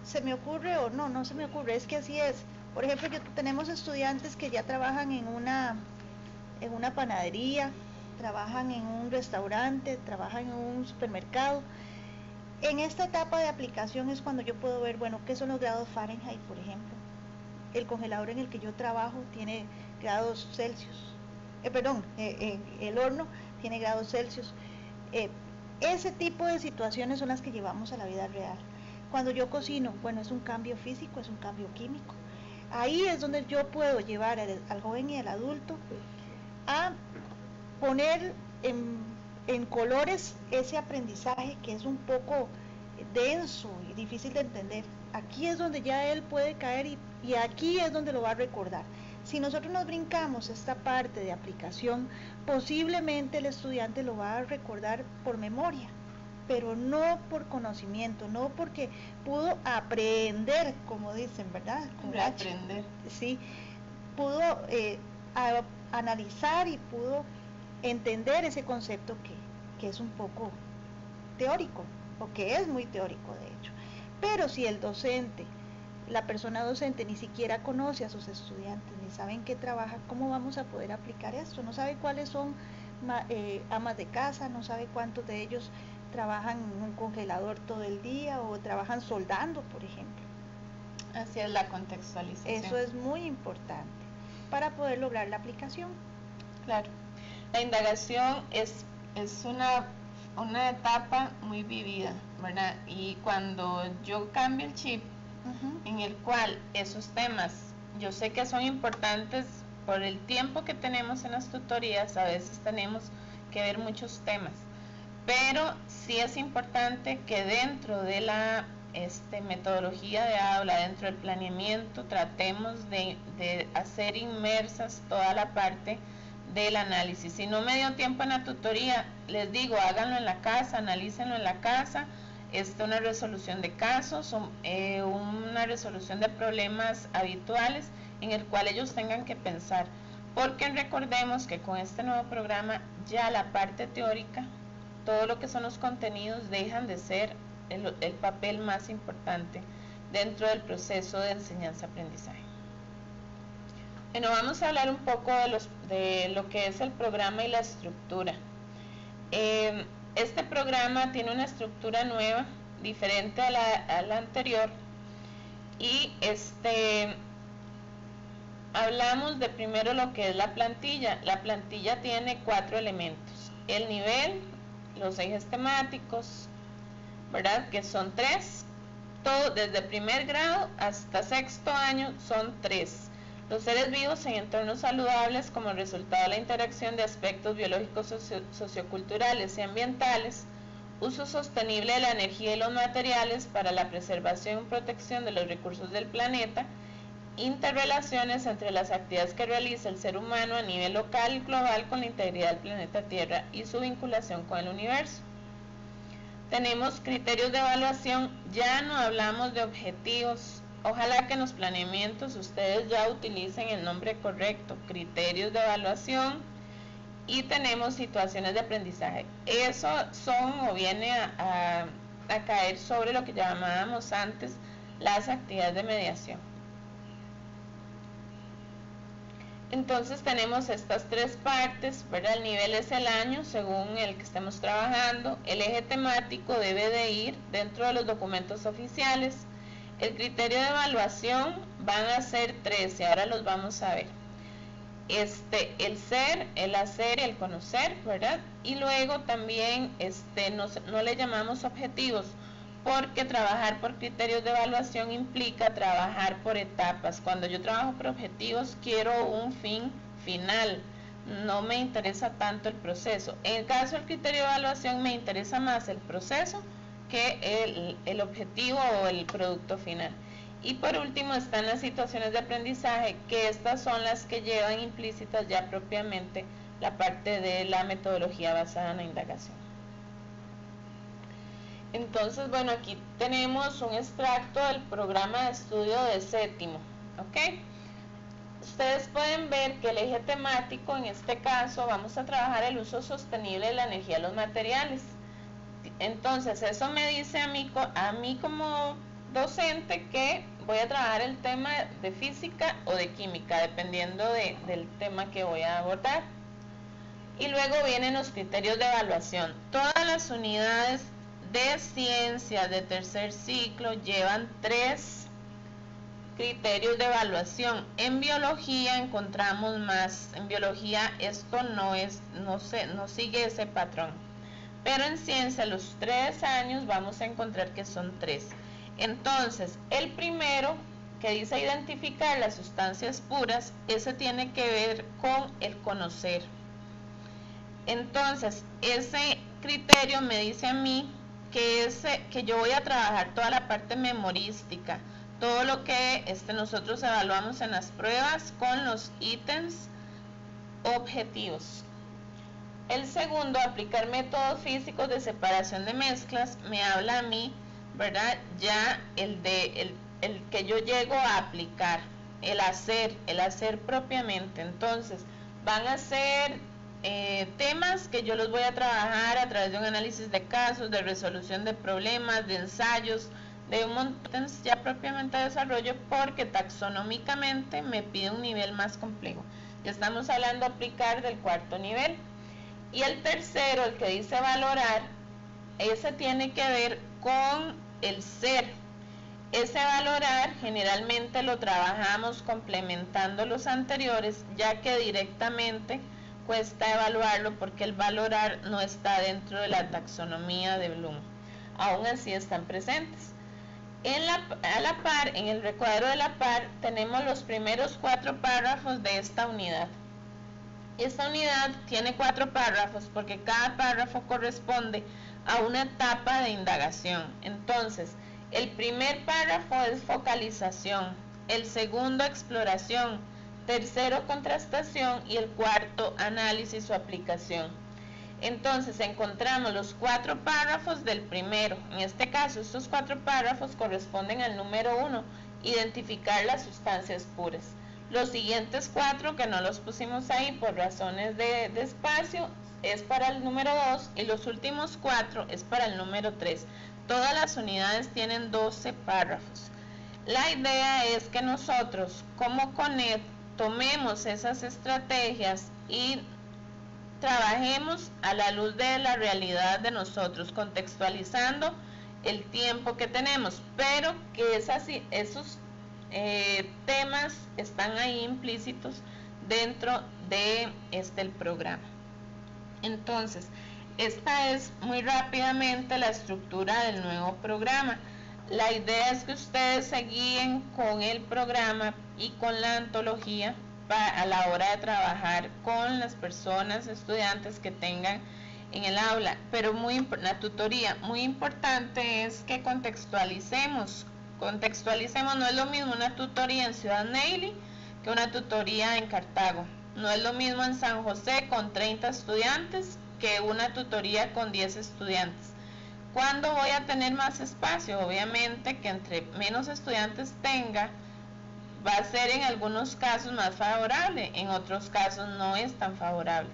Speaker 2: se me ocurre o no se me ocurre, es que así es. Por ejemplo, tenemos estudiantes que ya trabajan en una panadería, trabajan en un restaurante, trabajan en un supermercado. En esta etapa de aplicación es cuando yo puedo ver, bueno, qué son los grados Fahrenheit, por ejemplo. El congelador en el que yo trabajo tiene grados Celsius. el horno tiene grados Celsius. Ese tipo de situaciones son las que llevamos a la vida real. Cuando yo cocino, bueno, es un cambio físico, es un cambio químico. Ahí es donde yo puedo llevar al joven y al adulto a poner en colores ese aprendizaje que es un poco denso y difícil de entender. Aquí es donde ya él puede caer y aquí es donde lo va a recordar. Si nosotros nos brincamos esta parte de aplicación, posiblemente el estudiante lo va a recordar por memoria, pero no por conocimiento, no porque pudo aprender, como dicen, ¿verdad?
Speaker 1: Aprender.
Speaker 2: Sí, pudo analizar y pudo entender ese concepto que es un poco teórico, o que es muy teórico de hecho. Pero si el docente, la persona docente ni siquiera conoce a sus estudiantes, ni sabe en qué trabaja, ¿cómo vamos a poder aplicar esto? No sabe cuáles son amas de casa, no sabe cuántos de ellos trabajan en un congelador todo el día o trabajan soldando, por ejemplo.
Speaker 1: Así es la contextualización.
Speaker 2: Eso es muy importante para poder lograr la aplicación.
Speaker 1: Claro. La indagación es una etapa muy vivida, ¿verdad? Y cuando yo cambio el chip, en el cual esos temas, yo sé que son importantes por el tiempo que tenemos en las tutorías, a veces tenemos que ver muchos temas, pero sí es importante que dentro de la metodología de aula, dentro del planeamiento, tratemos de hacer inmersas toda la parte del análisis. Si no me dio tiempo en la tutoría, les digo, háganlo en la casa, analícenlo en la casa, una resolución de casos, una resolución de problemas habituales en el cual ellos tengan que pensar, porque recordemos que con este nuevo programa ya la parte teórica, todo lo que son los contenidos dejan de ser el papel más importante dentro del proceso de enseñanza-aprendizaje. Bueno, vamos a hablar un poco de lo que es el programa y la estructura. Este programa tiene una estructura nueva, diferente a la anterior, y hablamos de primero lo que es la plantilla. La plantilla tiene 4 elementos: el nivel, los ejes temáticos, ¿verdad? Que son 3, todo desde primer grado hasta sexto año son 3. Los seres vivos en entornos saludables como resultado de la interacción de aspectos biológicos, socioculturales y ambientales, uso sostenible de la energía y los materiales para la preservación y protección de los recursos del planeta, interrelaciones entre las actividades que realiza el ser humano a nivel local y global con la integridad del planeta Tierra y su vinculación con el universo. Tenemos criterios de evaluación, ya no hablamos de objetivos. Ojalá que en los planeamientos ustedes ya utilicen el nombre correcto, criterios de evaluación, y tenemos situaciones de aprendizaje. Eso viene a caer sobre lo que llamábamos antes las actividades de mediación. Entonces tenemos estas 3 partes, ¿verdad? El nivel es el año según el que estemos trabajando. El eje temático debe de ir dentro de los documentos oficiales. El criterio de evaluación van a ser 3 y ahora los vamos a ver. El ser, el hacer y el conocer, ¿verdad? Y luego también no le llamamos objetivos, porque trabajar por criterios de evaluación implica trabajar por etapas. Cuando yo trabajo por objetivos quiero un fin final, no me interesa tanto el proceso. En el caso del criterio de evaluación me interesa más el proceso que el objetivo o el producto final. Y por último están las situaciones de aprendizaje, que estas son las que llevan implícitas ya propiamente la parte de la metodología basada en la indagación. Entonces, bueno, aquí tenemos un extracto del programa de estudio de séptimo, ¿ok? Ustedes pueden ver que el eje temático, en este caso, vamos a trabajar el uso sostenible de la energía de los materiales. Entonces, eso me dice a mí como docente que voy a trabajar el tema de física o de química, dependiendo del tema que voy a abordar. Y luego vienen los criterios de evaluación. Todas las unidades de ciencias de tercer ciclo llevan 3 criterios de evaluación. En biología encontramos más. En biología esto no sigue ese patrón. Pero en ciencia, a los 3 años vamos a encontrar que son 3. Entonces, el primero, que dice identificar las sustancias puras, ese tiene que ver con el conocer. Entonces, ese criterio me dice a mí que yo voy a trabajar toda la parte memorística, todo lo que nosotros evaluamos en las pruebas con los ítems objetivos. El segundo, aplicar métodos físicos de separación de mezclas, me habla a mí, ¿verdad? Ya el que yo llego a aplicar, el hacer propiamente. Entonces, van a ser temas que yo los voy a trabajar a través de un análisis de casos, de resolución de problemas, de ensayos, de un montón ya propiamente de desarrollo, porque taxonómicamente me pide un nivel más complejo. Ya estamos hablando de aplicar del 4º nivel. Y el tercero, el que dice valorar, ese tiene que ver con el ser. Ese valorar generalmente lo trabajamos complementando los anteriores, ya que directamente cuesta evaluarlo porque el valorar no está dentro de la taxonomía de Bloom. Aún así están presentes. A la par, en el recuadro de la par, tenemos los primeros 4 párrafos de esta unidad. Esta unidad tiene 4 párrafos porque cada párrafo corresponde a una etapa de indagación. Entonces, el primer párrafo es focalización, el segundo exploración, tercero contrastación y el cuarto análisis o aplicación. Entonces encontramos los 4 párrafos del primero. En este caso, estos 4 párrafos corresponden al número 1, identificar las sustancias puras. Los siguientes 4, que no los pusimos ahí por razones de espacio, es para el número 2, y los últimos 4 es para el número 3. Todas las unidades tienen 12 párrafos. La idea es que nosotros, como CONET, tomemos esas estrategias y trabajemos a la luz de la realidad de nosotros, contextualizando el tiempo que tenemos, pero que esos temas están ahí implícitos dentro de el programa. Entonces, esta es muy rápidamente la estructura del nuevo programa. La idea es que ustedes se guíen con el programa y con la antología a la hora de trabajar con las personas, estudiantes que tengan en el aula. Pero la tutoría, muy importante es que contextualicemos, no es lo mismo una tutoría en Ciudad Neyli que una tutoría en Cartago. No es lo mismo en San José con 30 estudiantes que una tutoría con 10 estudiantes. ¿Cuándo voy a tener más espacio? Obviamente que entre menos estudiantes tenga, va a ser en algunos casos más favorable, en otros casos no es tan favorable.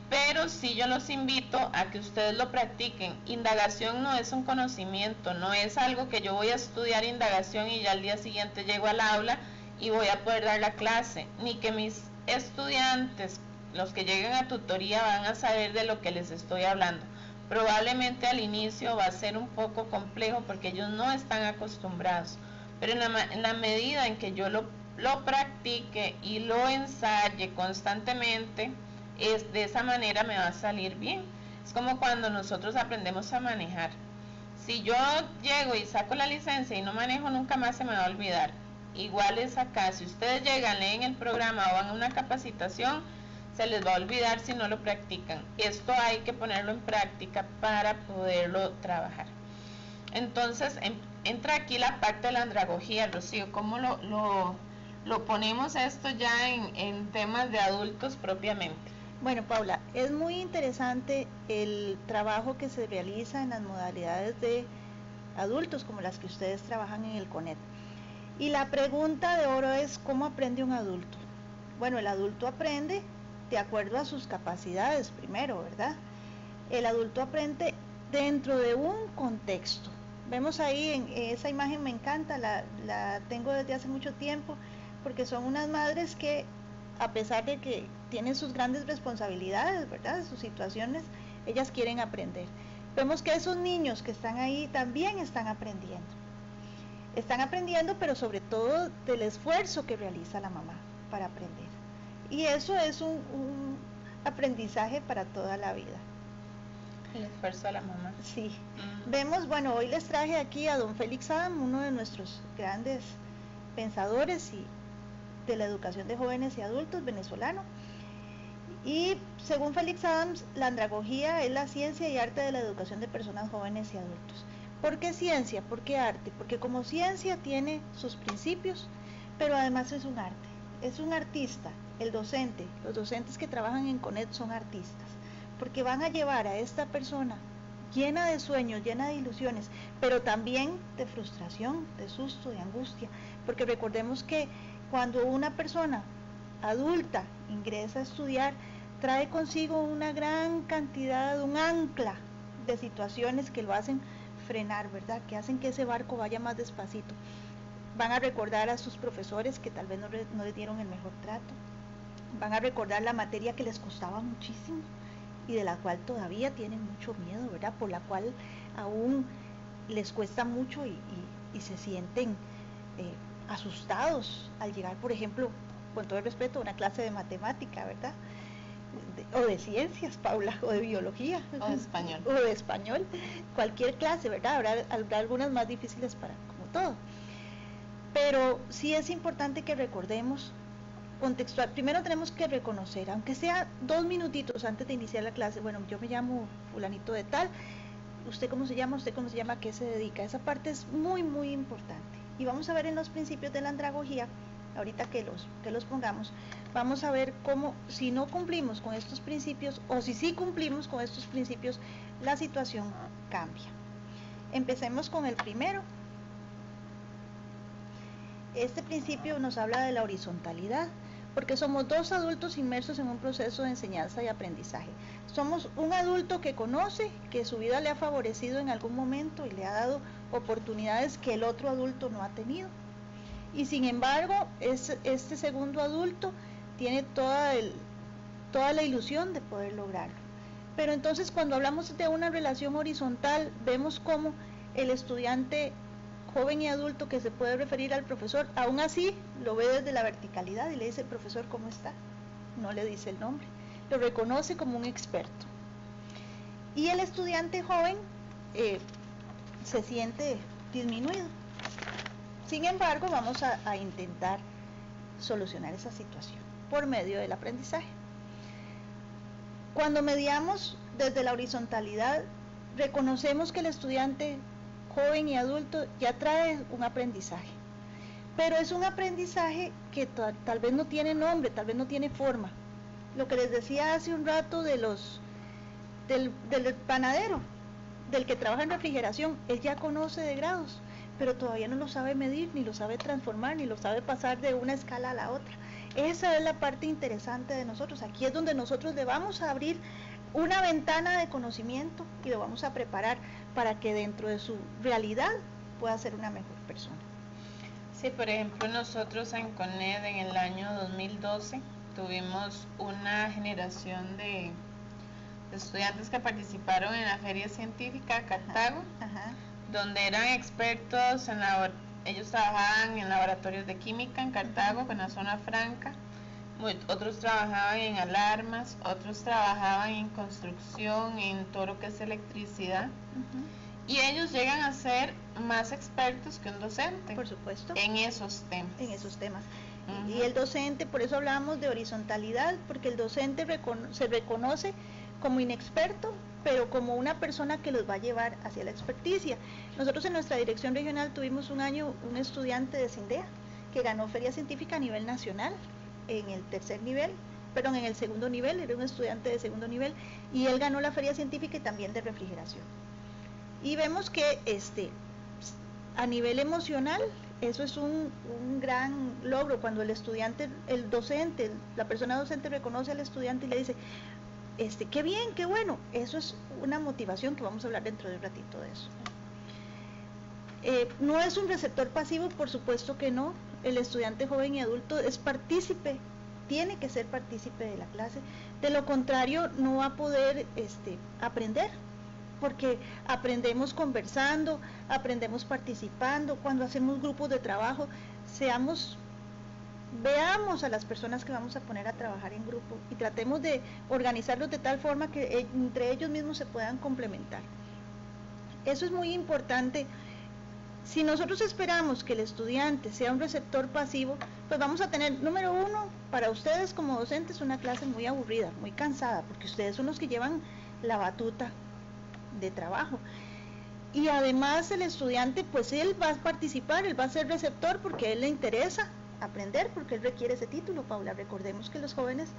Speaker 1: Pero sí yo los invito a que ustedes lo practiquen. Indagación no es un conocimiento, no es algo que yo voy a estudiar indagación y ya al día siguiente llego al aula y voy a poder dar la clase, ni que mis estudiantes, los que lleguen a tutoría, van a saber de lo que les estoy hablando. Probablemente al inicio va a ser un poco complejo porque ellos no están acostumbrados, pero en la medida en que yo lo practique y lo ensaye constantemente, de esa manera me va a salir bien. Es como cuando nosotros aprendemos a manejar. Si yo llego y saco la licencia y no manejo, nunca más se me va a olvidar. Igual es acá, si ustedes llegan, leen el programa o van a una capacitación, se les va a olvidar si no lo practican. Esto hay que ponerlo en práctica para poderlo trabajar. Entonces entra aquí la parte de la andragogía, Rocío. ¿Cómo lo ponemos esto ya en temas de adultos propiamente?
Speaker 2: Bueno, Paula, es muy interesante el trabajo que se realiza en las modalidades de adultos como las que ustedes trabajan en el CONET. Y la pregunta de oro es, ¿cómo aprende un adulto? Bueno, el adulto aprende de acuerdo a sus capacidades primero, ¿verdad? El adulto aprende dentro de un contexto. Vemos ahí, en esa imagen me encanta, la tengo desde hace mucho tiempo, porque son unas madres que, a pesar de que tienen sus grandes responsabilidades, ¿verdad?, sus situaciones, ellas quieren aprender. Vemos que esos niños que están ahí también están aprendiendo. están aprendiendo, pero sobre todo del esfuerzo que realiza la mamá para aprender. Y eso es un aprendizaje para toda la vida.
Speaker 1: El esfuerzo de la mamá.
Speaker 2: Sí. Vemos, bueno, hoy les traje aquí a don Félix Adam, uno de nuestros grandes pensadores de la educación de jóvenes y adultos venezolano. Y según Félix Adams, la andragogía es la ciencia y arte de la educación de personas jóvenes y adultos. ¿Por qué ciencia? ¿Por qué arte? Porque como ciencia tiene sus principios, pero además es un arte. Es un artista, el docente. Los docentes que trabajan en CONED son artistas, porque van a llevar a esta persona llena de sueños, llena de ilusiones, pero también de frustración, de susto, de angustia, porque recordemos que cuando una persona adulta ingresa a estudiar, trae consigo una gran cantidad, un ancla de situaciones que lo hacen frenar, ¿verdad? Que hacen que ese barco vaya más despacito. Van a recordar a sus profesores que tal vez no les dieron el mejor trato, van a recordar la materia que les costaba muchísimo y de la cual todavía tienen mucho miedo, ¿verdad? Por la cual aún les cuesta mucho y se sienten asustados al llegar, por ejemplo, con todo el respeto, a una clase de matemática, ¿verdad? O de ciencias, Paula, o de biología.
Speaker 1: O de español.
Speaker 2: O de español, cualquier clase, ¿verdad? Habrá algunas más difíciles como todo. Pero sí es importante que recordemos contextual. Primero tenemos que reconocer, aunque sea 2 minutitos antes de iniciar la clase, bueno, yo me llamo fulanito de tal, usted cómo se llama, a qué se dedica. Esa parte es muy, muy importante. Y vamos a ver en los principios de la andragogía, ahorita que los pongamos, vamos a ver cómo, si no cumplimos con estos principios, o si sí cumplimos con estos principios, la situación cambia. Empecemos con el primero. Este principio nos habla de la horizontalidad, porque somos 2 adultos inmersos en un proceso de enseñanza y aprendizaje. Somos un adulto que conoce, que su vida le ha favorecido en algún momento y le ha dado oportunidades que el otro adulto no ha tenido. Y sin embargo, este segundo adulto tiene toda la ilusión de poder lograrlo. Pero entonces cuando hablamos de una relación horizontal, vemos cómo el estudiante joven y adulto que se puede referir al profesor, aún así lo ve desde la verticalidad y le dice: profesor, ¿cómo está? No le dice el nombre, lo reconoce como un experto. Y el estudiante joven se siente disminuido. Sin embargo, vamos a intentar solucionar esa situación por medio del aprendizaje. Cuando mediamos desde la horizontalidad, reconocemos que el estudiante joven y adulto ya trae un aprendizaje, pero es un aprendizaje que tal vez no tiene nombre, tal vez no tiene forma. Lo que les decía hace un rato del panadero, del que trabaja en refrigeración, él ya conoce de grados, pero todavía no lo sabe medir, ni lo sabe transformar, ni lo sabe pasar de una escala a la otra. Esa es la parte interesante de nosotros. Aquí es donde nosotros le vamos a abrir una ventana de conocimiento y lo vamos a preparar para que dentro de su realidad pueda ser una mejor persona.
Speaker 1: Sí, por ejemplo, nosotros en CONED en el año 2012 tuvimos una generación de estudiantes que participaron en la Feria Científica Cartago, donde eran expertos ellos trabajaban en laboratorios de química en Cartago, en la zona franca. Otros trabajaban en alarmas, otros trabajaban en construcción, en todo lo que es electricidad. Y ellos llegan a ser más expertos que un docente.
Speaker 2: Por supuesto.
Speaker 1: En esos temas.
Speaker 2: En esos temas. Y el docente, por eso hablamos de horizontalidad, porque el docente se reconoce como inexperto, pero como una persona que los va a llevar hacia la experticia. Nosotros en nuestra dirección regional tuvimos un año un estudiante de CINDEA que ganó Feria Científica a nivel nacional en el en el segundo nivel, era un estudiante de segundo nivel, y él ganó la Feria Científica y también de refrigeración. Y vemos que a nivel emocional, eso es un gran logro, cuando el estudiante, el docente, la persona docente reconoce al estudiante y le dice: qué bien, qué bueno. Eso es una motivación que vamos a hablar dentro de un ratito de eso. No es un receptor pasivo, por supuesto que no. El estudiante joven y adulto es partícipe, tiene que ser partícipe de la clase. De lo contrario, no va a poder aprender. porque aprendemos conversando, aprendemos participando, cuando hacemos grupos de trabajo, veamos a las personas que vamos a poner a trabajar en grupo y tratemos de organizarlos de tal forma que entre ellos mismos se puedan complementar. Eso es muy importante. Si nosotros esperamos que el estudiante sea un receptor pasivo, pues vamos a tener, número uno, para ustedes como docentes, una clase muy aburrida, muy cansada, porque ustedes son los que llevan la batuta de trabajo. Y además el estudiante, pues él va a participar, él va a ser receptor porque a él le interesa aprender, porque él requiere ese título, Paula. Recordemos que los jóvenes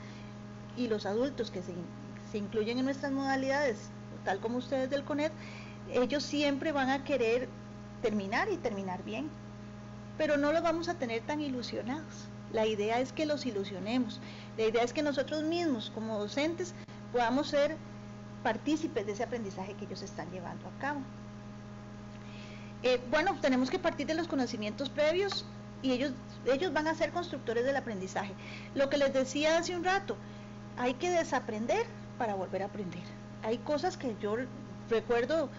Speaker 2: y los adultos que se incluyen en nuestras modalidades, tal como ustedes del CONED, ellos siempre van a querer terminar y terminar bien, pero no los vamos a tener tan ilusionados. La idea es que los ilusionemos, la idea es que nosotros mismos como docentes podamos ser partícipes de ese aprendizaje que ellos están llevando a cabo. Bueno, tenemos que partir de los conocimientos previos y ellos van a ser constructores del aprendizaje. Lo que les decía hace un rato, hay que desaprender para volver a aprender. Hay cosas que yo recuerdo,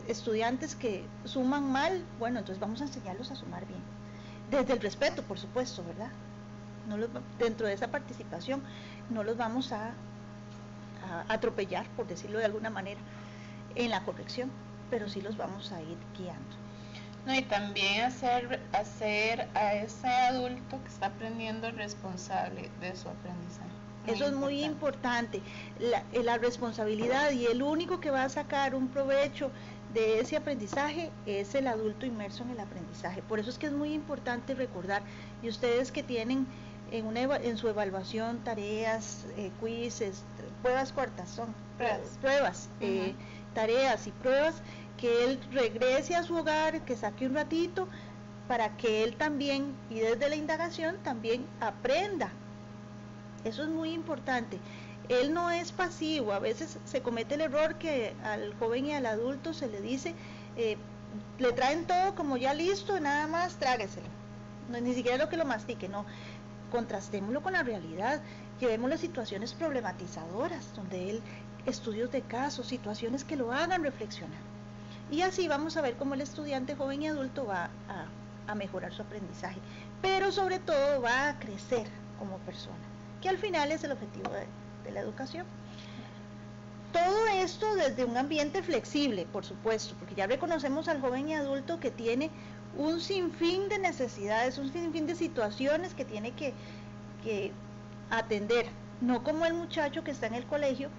Speaker 2: estudiantes que suman mal, bueno, entonces vamos a enseñarlos a sumar bien, desde el respeto, por supuesto, ¿verdad? Dentro de esa participación no los vamos a atropellar, por decirlo de alguna manera, en la corrección, pero sí los vamos a ir guiando.
Speaker 1: No, y también hacer a ese adulto que está aprendiendo responsable de su aprendizaje.
Speaker 2: Eso es muy importante, la responsabilidad, y el único que va a sacar un provecho de ese aprendizaje es el adulto inmerso en el aprendizaje. Por eso es que es muy importante recordar, y ustedes que tienen en su evaluación tareas, quizzes, pruebas cortas, son pruebas, tareas y pruebas, que él regrese a su hogar, que saque un ratito, para que él también, y desde la indagación, también aprenda. Eso es muy importante. Él no es pasivo. A veces se comete el error que al joven y al adulto se le dice, le traen todo como ya listo, nada más trágueselo. No, ni siquiera lo que lo mastique, no. Contrastémoslo con la realidad. Llevémosle situaciones problematizadoras, donde él, estudios de casos, situaciones que lo hagan reflexionar. Y así vamos a ver cómo el estudiante joven y adulto va a mejorar su aprendizaje. Pero sobre todo va a crecer como persona, que al final es el objetivo de la educación. Todo esto desde un ambiente flexible, por supuesto, porque ya reconocemos al joven y adulto que tiene un sinfín de necesidades, un sinfín de situaciones que tiene que atender, no como el muchacho que está en el colegio,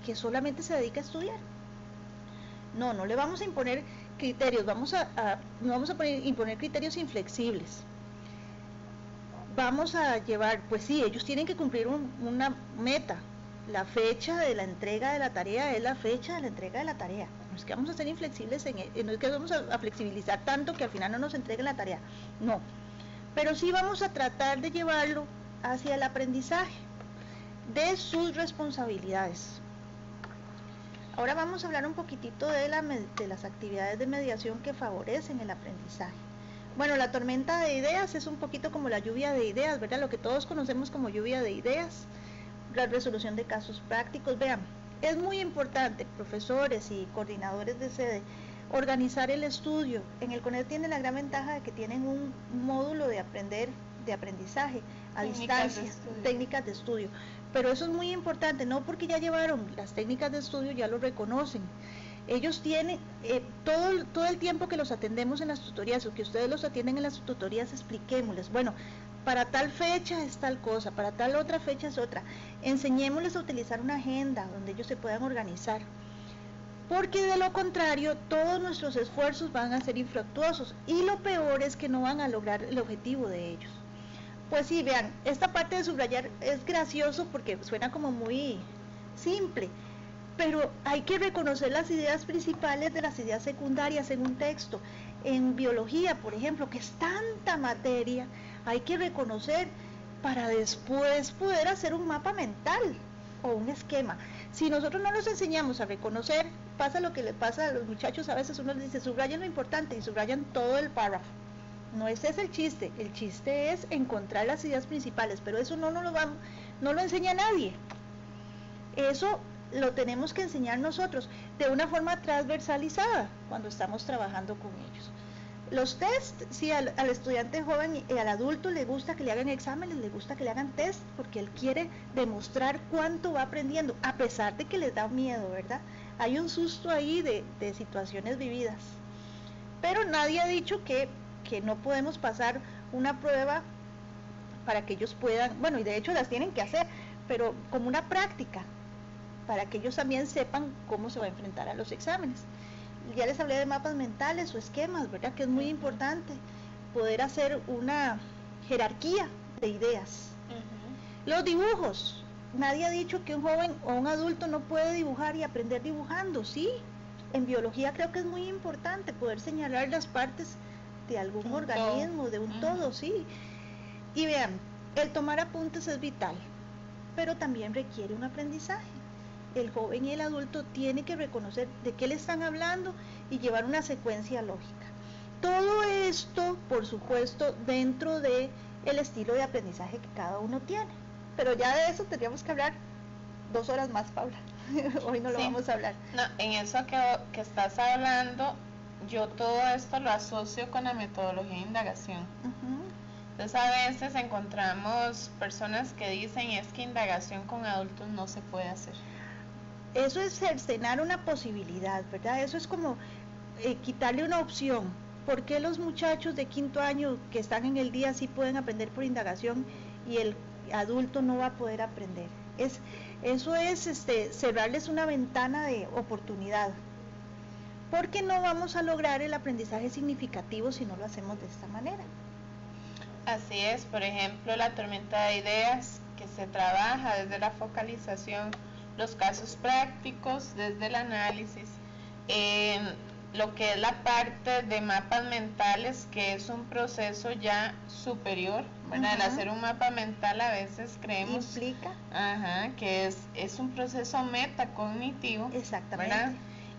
Speaker 2: que solamente se dedica a estudiar. No le vamos a imponer criterios, no vamos a imponer criterios inflexibles. Vamos a llevar, pues sí, ellos tienen que cumplir una meta. La fecha de la entrega de la tarea es la fecha de la entrega de la tarea. No es que vamos a ser inflexibles, no es que vamos a flexibilizar tanto que al final no nos entreguen la tarea, no. Pero sí vamos a tratar de llevarlo hacia el aprendizaje de sus responsabilidades. Ahora vamos a hablar un poquitito de las actividades de mediación que favorecen el aprendizaje. Bueno, la tormenta de ideas es un poquito como la lluvia de ideas, ¿verdad? Lo que todos conocemos como lluvia de ideas, la resolución de casos prácticos. Vean, es muy importante, profesores y coordinadores de sede, organizar el estudio. En el CONED tiene la gran ventaja de que tienen un módulo de aprendizaje a distancia, técnicas de estudio. Pero eso es muy importante, no porque ya llevaron las técnicas de estudio ya lo reconocen. Ellos tienen todo el tiempo que los atendemos en las tutorías, o que ustedes los atienden en las tutorías, expliquémosles, bueno, para tal fecha es tal cosa, para tal otra fecha es otra. Enseñémosles a utilizar una agenda donde ellos se puedan organizar, porque de lo contrario todos nuestros esfuerzos van a ser infructuosos y lo peor es que no van a lograr el objetivo de ellos. Pues sí, vean, esta parte de subrayar es gracioso porque suena como muy simple, pero hay que reconocer las ideas principales de las ideas secundarias en un texto. En biología, por ejemplo, que es tanta materia, hay que reconocer para después poder hacer un mapa mental o un esquema. Si nosotros no los enseñamos a reconocer, pasa lo que le pasa a los muchachos, a veces uno les dice, subrayan lo importante y subrayan todo el párrafo. No, ese es el chiste es encontrar las ideas principales, pero eso no lo enseña nadie. Eso lo tenemos que enseñar nosotros. de una forma transversalizada cuando estamos trabajando con ellos. Los test, sí, al estudiante joven y al adulto le gusta que le hagan exámenes, le gusta que le hagan test, porque él quiere demostrar cuánto va aprendiendo, a pesar de que les da miedo, ¿verdad? Hay un susto ahí de situaciones vividas. Pero nadie ha dicho que no podemos pasar una prueba para que ellos puedan, bueno, y de hecho las tienen que hacer, pero como una práctica, para que ellos también sepan cómo se va a enfrentar a los exámenes. Ya les hablé de mapas mentales o esquemas, ¿verdad? Que es muy importante poder hacer una jerarquía de ideas. Los dibujos. Nadie ha dicho que un joven o un adulto no puede dibujar y aprender dibujando, sí. En biología creo que es muy importante poder señalar las partes de algún organismo, de un todo, sí. Y vean, el tomar apuntes es vital, pero también requiere un aprendizaje. El joven y el adulto tienen que reconocer de qué le están hablando y llevar una secuencia lógica. Todo esto, por supuesto, dentro de el estilo de aprendizaje que cada uno tiene. Pero ya de eso tendríamos que hablar 2 horas más, Paula. Hoy no lo vamos a hablar.
Speaker 1: No, en eso que estás hablando, yo todo esto lo asocio con la metodología de indagación. Entonces a veces encontramos personas que dicen es que indagación con adultos no se puede hacer.
Speaker 2: Eso es cercenar una posibilidad, ¿verdad? Eso es como quitarle una opción. ¿Por qué los muchachos de 5º año que están en el día sí pueden aprender por indagación y el adulto no va a poder aprender? Eso es cerrarles una ventana de oportunidad. Porque no vamos a lograr el aprendizaje significativo si no lo hacemos de esta manera.
Speaker 1: Así es, por ejemplo, la tormenta de ideas que se trabaja desde la focalización, los casos prácticos, desde el análisis, lo que es la parte de mapas mentales, que es un proceso ya superior, ¿verdad? El hacer un mapa mental a veces creemos
Speaker 2: implica
Speaker 1: que es un proceso metacognitivo.
Speaker 2: Exactamente.
Speaker 1: ¿Verdad?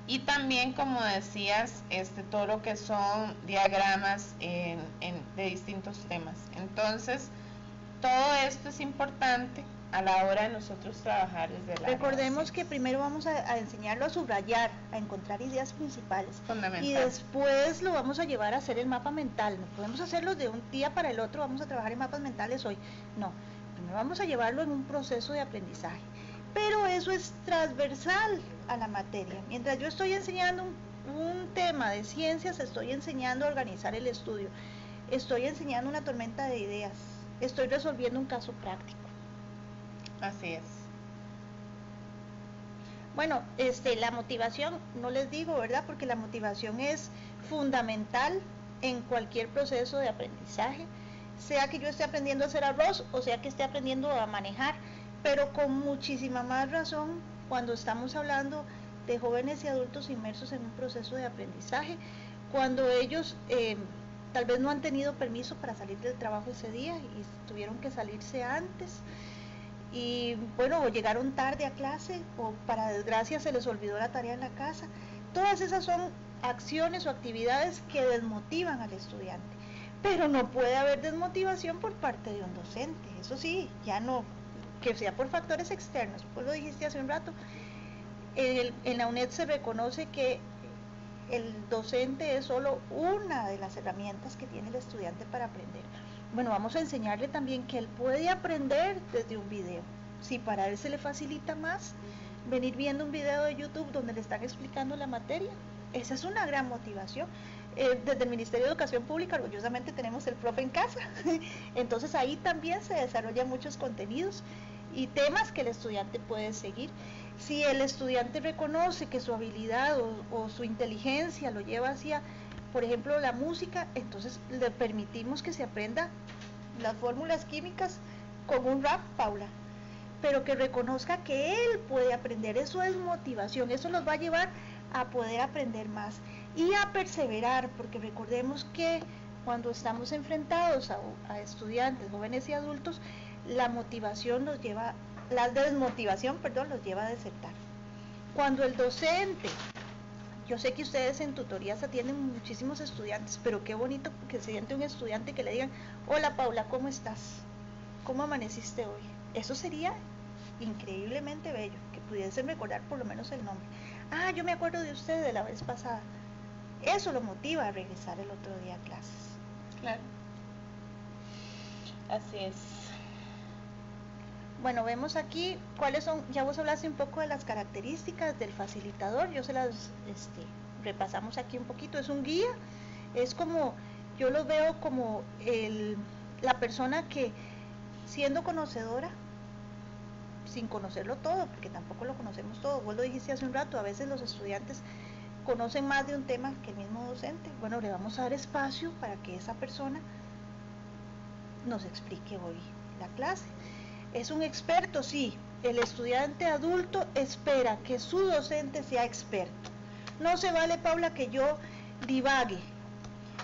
Speaker 1: Y también, como decías, todo lo que son diagramas de distintos temas. Entonces, todo esto es importante a la hora de nosotros trabajar desde la
Speaker 2: Recordemos que primero vamos a enseñarlo a subrayar, a encontrar ideas principales.
Speaker 1: Fundamental.
Speaker 2: Y después lo vamos a llevar a hacer el mapa mental. No podemos hacerlo de un día para el otro, vamos a trabajar en mapas mentales hoy. No, primero vamos a llevarlo en un proceso de aprendizaje. Pero eso es transversal a la materia. Mientras yo estoy enseñando un tema de ciencias, estoy enseñando a organizar el estudio. Estoy enseñando una tormenta de ideas. Estoy resolviendo un caso práctico.
Speaker 1: Así es.
Speaker 2: Bueno, la motivación, no les digo, ¿verdad? Porque la motivación es fundamental en cualquier proceso de aprendizaje, sea que yo esté aprendiendo a hacer arroz o sea que esté aprendiendo a manejar, pero con muchísima más razón cuando estamos hablando de jóvenes y adultos inmersos en un proceso de aprendizaje, cuando ellos tal vez no han tenido permiso para salir del trabajo ese día y tuvieron que salirse antes. Y bueno, o llegaron tarde a clase, o para desgracia se les olvidó la tarea en la casa. Todas esas son acciones o actividades que desmotivan al estudiante. Pero no puede haber desmotivación por parte de un docente. Eso sí, ya no, que sea por factores externos. Pues lo dijiste hace un rato. En la UNED se reconoce que el docente es solo una de las herramientas que tiene el estudiante para aprender. Bueno, vamos a enseñarle también que él puede aprender desde un video. Si para él se le facilita más venir viendo un video de YouTube donde le están explicando la materia, esa es una gran motivación. Desde el Ministerio de Educación Pública orgullosamente tenemos el profe en casa, entonces ahí también se desarrollan muchos contenidos y temas que el estudiante puede seguir. Si el estudiante reconoce que su habilidad o su inteligencia lo lleva hacia, por ejemplo, la música, entonces le permitimos que se aprenda las fórmulas químicas con un rap, Paula, pero que reconozca que él puede aprender. Eso es motivación, eso los va a llevar a poder aprender más y a perseverar, porque recordemos que cuando estamos enfrentados a estudiantes, jóvenes y adultos, la desmotivación los lleva a desertar. Cuando el docente, yo sé que ustedes en tutorías atienden muchísimos estudiantes, pero qué bonito que se siente un estudiante que le digan: hola Paula, ¿cómo estás? ¿Cómo amaneciste hoy? Eso sería increíblemente bello, que pudiesen recordar por lo menos el nombre. ah, yo me acuerdo de usted de la vez pasada. Eso lo motiva a regresar el otro día a clases.
Speaker 1: Claro. Así es.
Speaker 2: Bueno, vemos aquí cuáles son, ya vos hablaste un poco de las características del facilitador, yo se las repasamos aquí un poquito. Es un guía, es como, yo lo veo como la persona que, siendo conocedora, sin conocerlo todo, porque tampoco lo conocemos todo, vos lo dijiste hace un rato, a veces los estudiantes conocen más de un tema que el mismo docente. Bueno, le vamos a dar espacio para que esa persona nos explique hoy la clase. Es un experto, sí. El estudiante adulto espera que su docente sea experto. No se vale, Paula, que yo divague,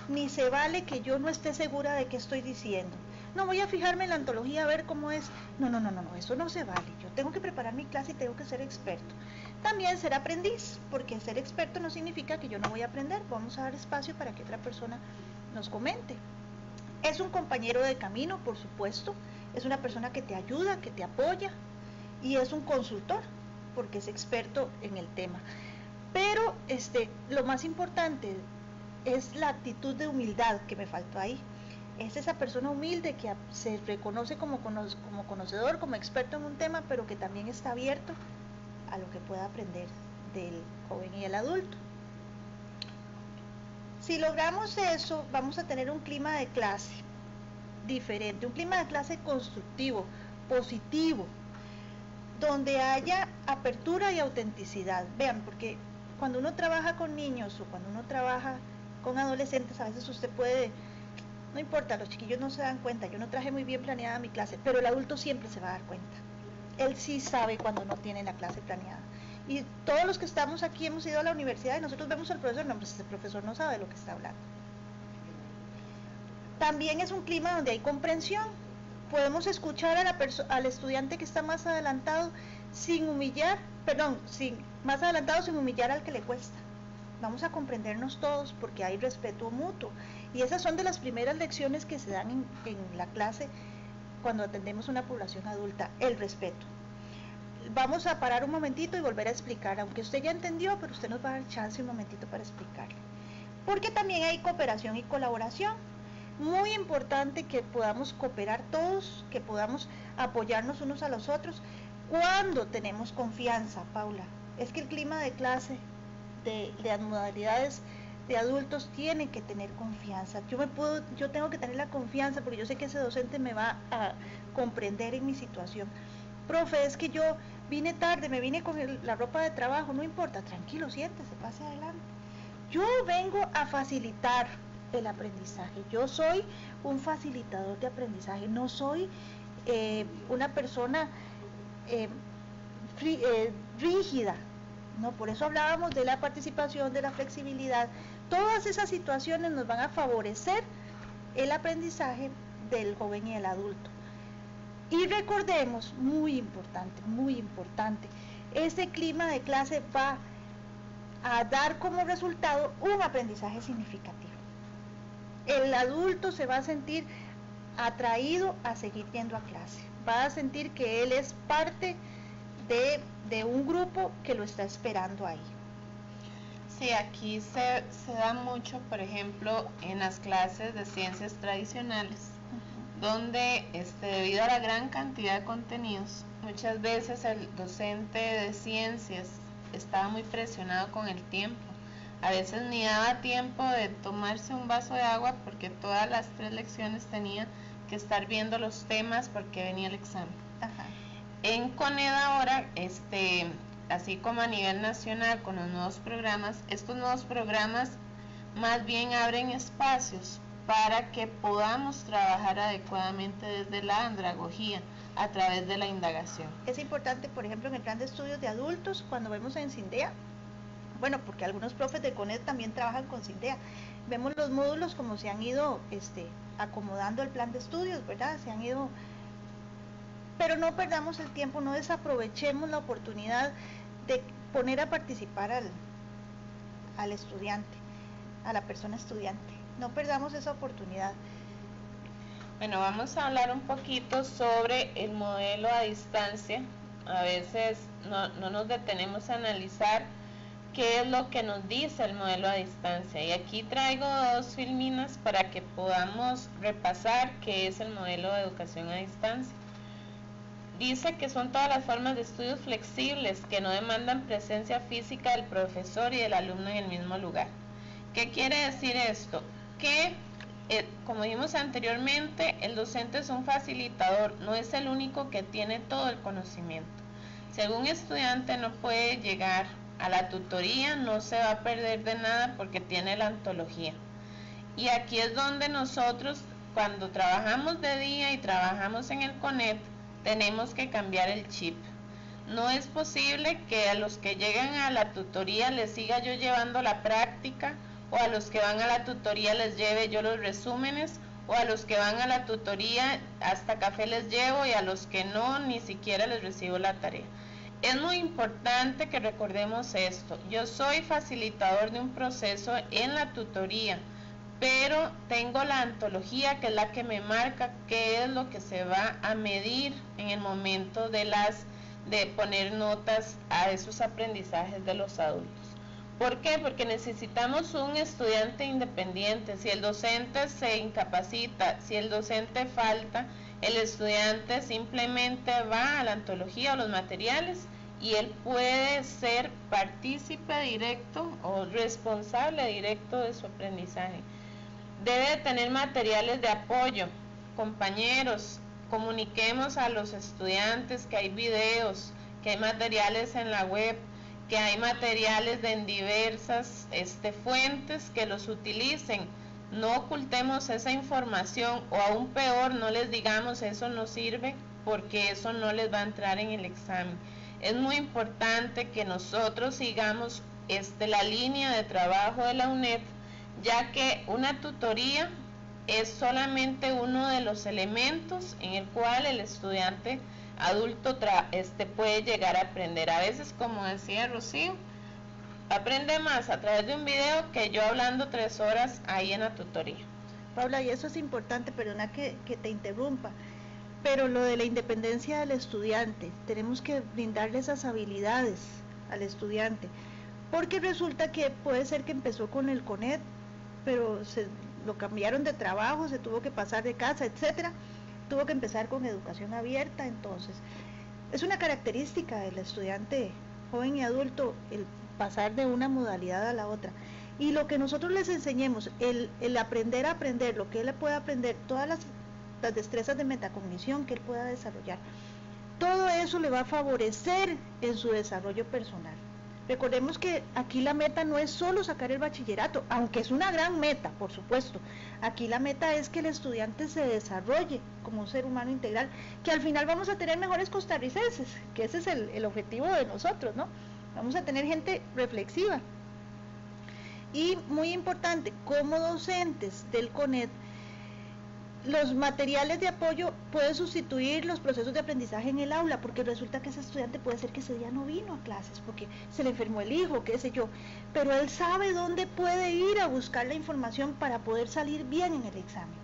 Speaker 2: ni se vale que yo no esté segura de qué estoy diciendo. No voy a fijarme en la antología a ver cómo es. No, eso no se vale. Yo tengo que preparar mi clase y tengo que ser experto. También ser aprendiz, porque ser experto no significa que yo no voy a aprender. Vamos a dar espacio para que otra persona nos comente. Es un compañero de camino, por supuesto. Es una persona que te ayuda, que te apoya, y es un consultor, porque es experto en el tema. Pero lo más importante es la actitud de humildad que me faltó ahí. Es esa persona humilde que se reconoce como conocedor, como experto en un tema, pero que también está abierto a lo que pueda aprender del joven y el adulto. Si logramos eso, vamos a tener un clima de clase diferente, un clima de clase constructivo, positivo, donde haya apertura y autenticidad. Vean, porque cuando uno trabaja con niños o cuando uno trabaja con adolescentes, a veces usted puede, no importa, los chiquillos no se dan cuenta, yo no traje muy bien planeada mi clase, pero el adulto siempre se va a dar cuenta. Él sí sabe cuando no tiene la clase planeada. Y todos los que estamos aquí hemos ido a la universidad y nosotros vemos al profesor, no, pues ese profesor no sabe lo que está hablando. También es un clima donde hay comprensión. Podemos escuchar al estudiante que está más adelantado sin humillar al que le cuesta. Vamos a comprendernos todos porque hay respeto mutuo. Y esas son de las primeras lecciones que se dan en la clase cuando atendemos una población adulta, el respeto. Vamos a parar un momentito y volver a explicar, aunque usted ya entendió, pero usted nos va a dar chance un momentito para explicarle. Porque también hay cooperación y colaboración. Muy importante que podamos cooperar todos, que podamos apoyarnos unos a los otros cuando tenemos confianza, Paula. Es que el clima de clase de las modalidades de adultos tiene que tener confianza. Yo tengo que tener la confianza porque yo sé que ese docente me va a comprender en mi situación. Profe, es que yo vine tarde, me vine con la ropa de trabajo, no importa, tranquilo, siéntese, pase adelante. Yo vengo a facilitar el aprendizaje. Yo soy un facilitador de aprendizaje, no soy una persona rígida, ¿no? Por eso hablábamos de la participación, de la flexibilidad. Todas esas situaciones nos van a favorecer el aprendizaje del joven y el adulto. Y recordemos, muy importante, ese clima de clase va a dar como resultado un aprendizaje significativo. El adulto se va a sentir atraído a seguir yendo a clase, va a sentir que él es parte de un grupo que lo está esperando ahí.
Speaker 1: Sí, aquí se da mucho, por ejemplo, en las clases de ciencias tradicionales, donde debido a la gran cantidad de contenidos, muchas veces el docente de ciencias estaba muy presionado con el tiempo. A veces ni daba tiempo de tomarse un vaso de agua porque todas las 3 lecciones tenía que estar viendo los temas porque venía el examen.
Speaker 2: Ajá.
Speaker 1: En CONED ahora, así como a nivel nacional con los nuevos programas, estos nuevos programas más bien abren espacios para que podamos trabajar adecuadamente desde la andragogía a través de la indagación.
Speaker 2: Es importante, por ejemplo, en el plan de estudios de adultos, cuando vemos en CINDEA, bueno, porque algunos profes de CONED también trabajan con CINDEA, vemos los módulos como se han ido acomodando el plan de estudios, ¿verdad? Se han ido, pero no perdamos el tiempo, no desaprovechemos la oportunidad de poner a participar al estudiante, a la persona estudiante. No perdamos esa oportunidad.
Speaker 1: Bueno, vamos a hablar un poquito sobre el modelo a distancia. A veces no nos detenemos a analizar qué es lo que nos dice el modelo a distancia. Y aquí traigo dos filminas para que podamos repasar qué es el modelo de educación a distancia. Dice que son todas las formas de estudios flexibles que no demandan presencia física del profesor y del alumno en el mismo lugar. ¿Qué quiere decir esto? Que, como dijimos anteriormente, el docente es un facilitador, no es el único que tiene todo el conocimiento. Si algún estudiante no puede llegar a la tutoría, no se va a perder de nada porque tiene la antología. Y aquí es donde nosotros, cuando trabajamos de día y trabajamos en el CONET, tenemos que cambiar el chip. No es posible que a los que llegan a la tutoría les siga yo llevando la práctica, o a los que van a la tutoría les lleve yo los resúmenes, o a los que van a la tutoría hasta café les llevo, y a los que no, ni siquiera les recibo la tarea. Es muy importante que recordemos esto. Yo soy facilitador de un proceso en la tutoría, pero tengo la antología, que es la que me marca qué es lo que se va a medir en el momento de poner notas a esos aprendizajes de los adultos. ¿Por qué? Porque necesitamos un estudiante independiente. Si el docente se incapacita, si el docente falta, el estudiante simplemente va a la antología o los materiales y él puede ser partícipe directo o responsable directo de su aprendizaje. Debe tener materiales de apoyo. Compañeros, comuniquemos a los estudiantes que hay videos, que hay materiales en la web, que hay materiales en diversas fuentes, que los utilicen. No ocultemos esa información, o aún peor, no les digamos eso no sirve, porque eso no les va a entrar en el examen. Es muy importante que nosotros sigamos la línea de trabajo de la UNED, ya que una tutoría es solamente uno de los elementos en el cual el estudiante adulto puede llegar a aprender. A veces, como decía Rocío, aprende más a través de un video que yo hablando 3 horas ahí en la tutoría.
Speaker 2: Paula, y eso es importante, perdona que te interrumpa, pero lo de la independencia del estudiante, tenemos que brindarle esas habilidades al estudiante, porque resulta que puede ser que empezó con el CONET, pero lo cambiaron de trabajo, se tuvo que pasar de casa, etcétera, tuvo que empezar con educación abierta. Entonces es una característica del estudiante joven y adulto el pasar de una modalidad a la otra, y lo que nosotros les enseñemos, el aprender a aprender, lo que él pueda aprender, todas las destrezas de metacognición que él pueda desarrollar, todo eso le va a favorecer en su desarrollo personal. Recordemos que aquí la meta no es solo sacar el bachillerato, aunque es una gran meta, por supuesto. Aquí la meta es que el estudiante se desarrolle como un ser humano integral, que al final vamos a tener mejores costarricenses, que ese es el objetivo de nosotros, ¿no? Vamos a tener gente reflexiva. Y muy importante, como docentes del CONET, los materiales de apoyo pueden sustituir los procesos de aprendizaje en el aula, porque resulta que ese estudiante puede ser que ese día no vino a clases porque se le enfermó el hijo, qué sé yo, pero él sabe dónde puede ir a buscar la información para poder salir bien en el examen.